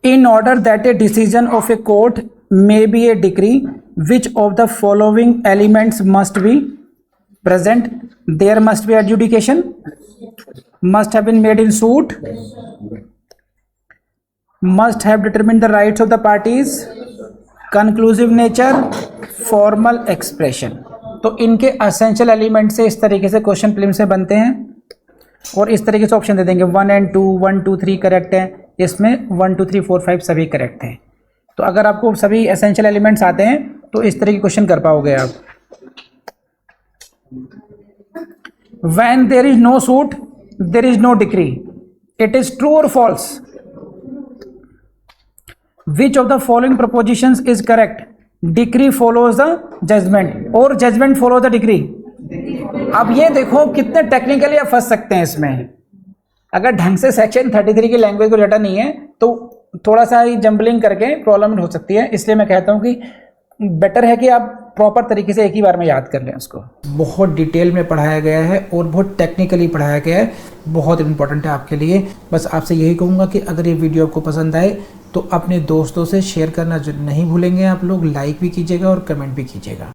In order that a decision of a court may be a decree, which of the following elements must be present? There must be adjudication, must have been made in suit, must have determined the rights of the parties, conclusive nature, formal expression। तो इनके essential element से इस तरीके से question prelims में बनते हैं और इस तरीके से ऑप्शन दे देंगे 1 and 2, 1 2 3 करेक्ट है, इसमें 1 2 3 4 5 सभी करेक्ट हैं। तो अगर आपको सभी एसेंशियल एलिमेंट्स आते हैं तो इस तरह के क्वेश्चन कर पाओगे आप। When there is no suit, there is no decree. It is true or false? Which of the following propositions is correct? Decree follows the judgment or judgment follows the decree. अब ये देखो कितने technically आप फंस सकते हैं इसमें। अगर ढंग से सेक्शन 33 की लैंग्वेज को रटा नहीं है तो थोड़ा सा ही जंबलिंग करके प्रॉब्लम हो सकती है। इसलिए मैं कहता हूँ कि बेटर है कि आप प्रॉपर तरीके से एक ही बार में याद कर लें उसको। बहुत डिटेल में पढ़ाया गया है और बहुत टेक्निकली पढ़ाया गया है, बहुत इंपॉर्टेंट है आपके लिए। बस आपसे यही कहूँगा कि अगर ये वीडियो आपको पसंद आए तो अपने दोस्तों से शेयर करना नहीं भूलेंगे आप लोग, लाइक भी कीजिएगा और कमेंट भी कीजिएगा।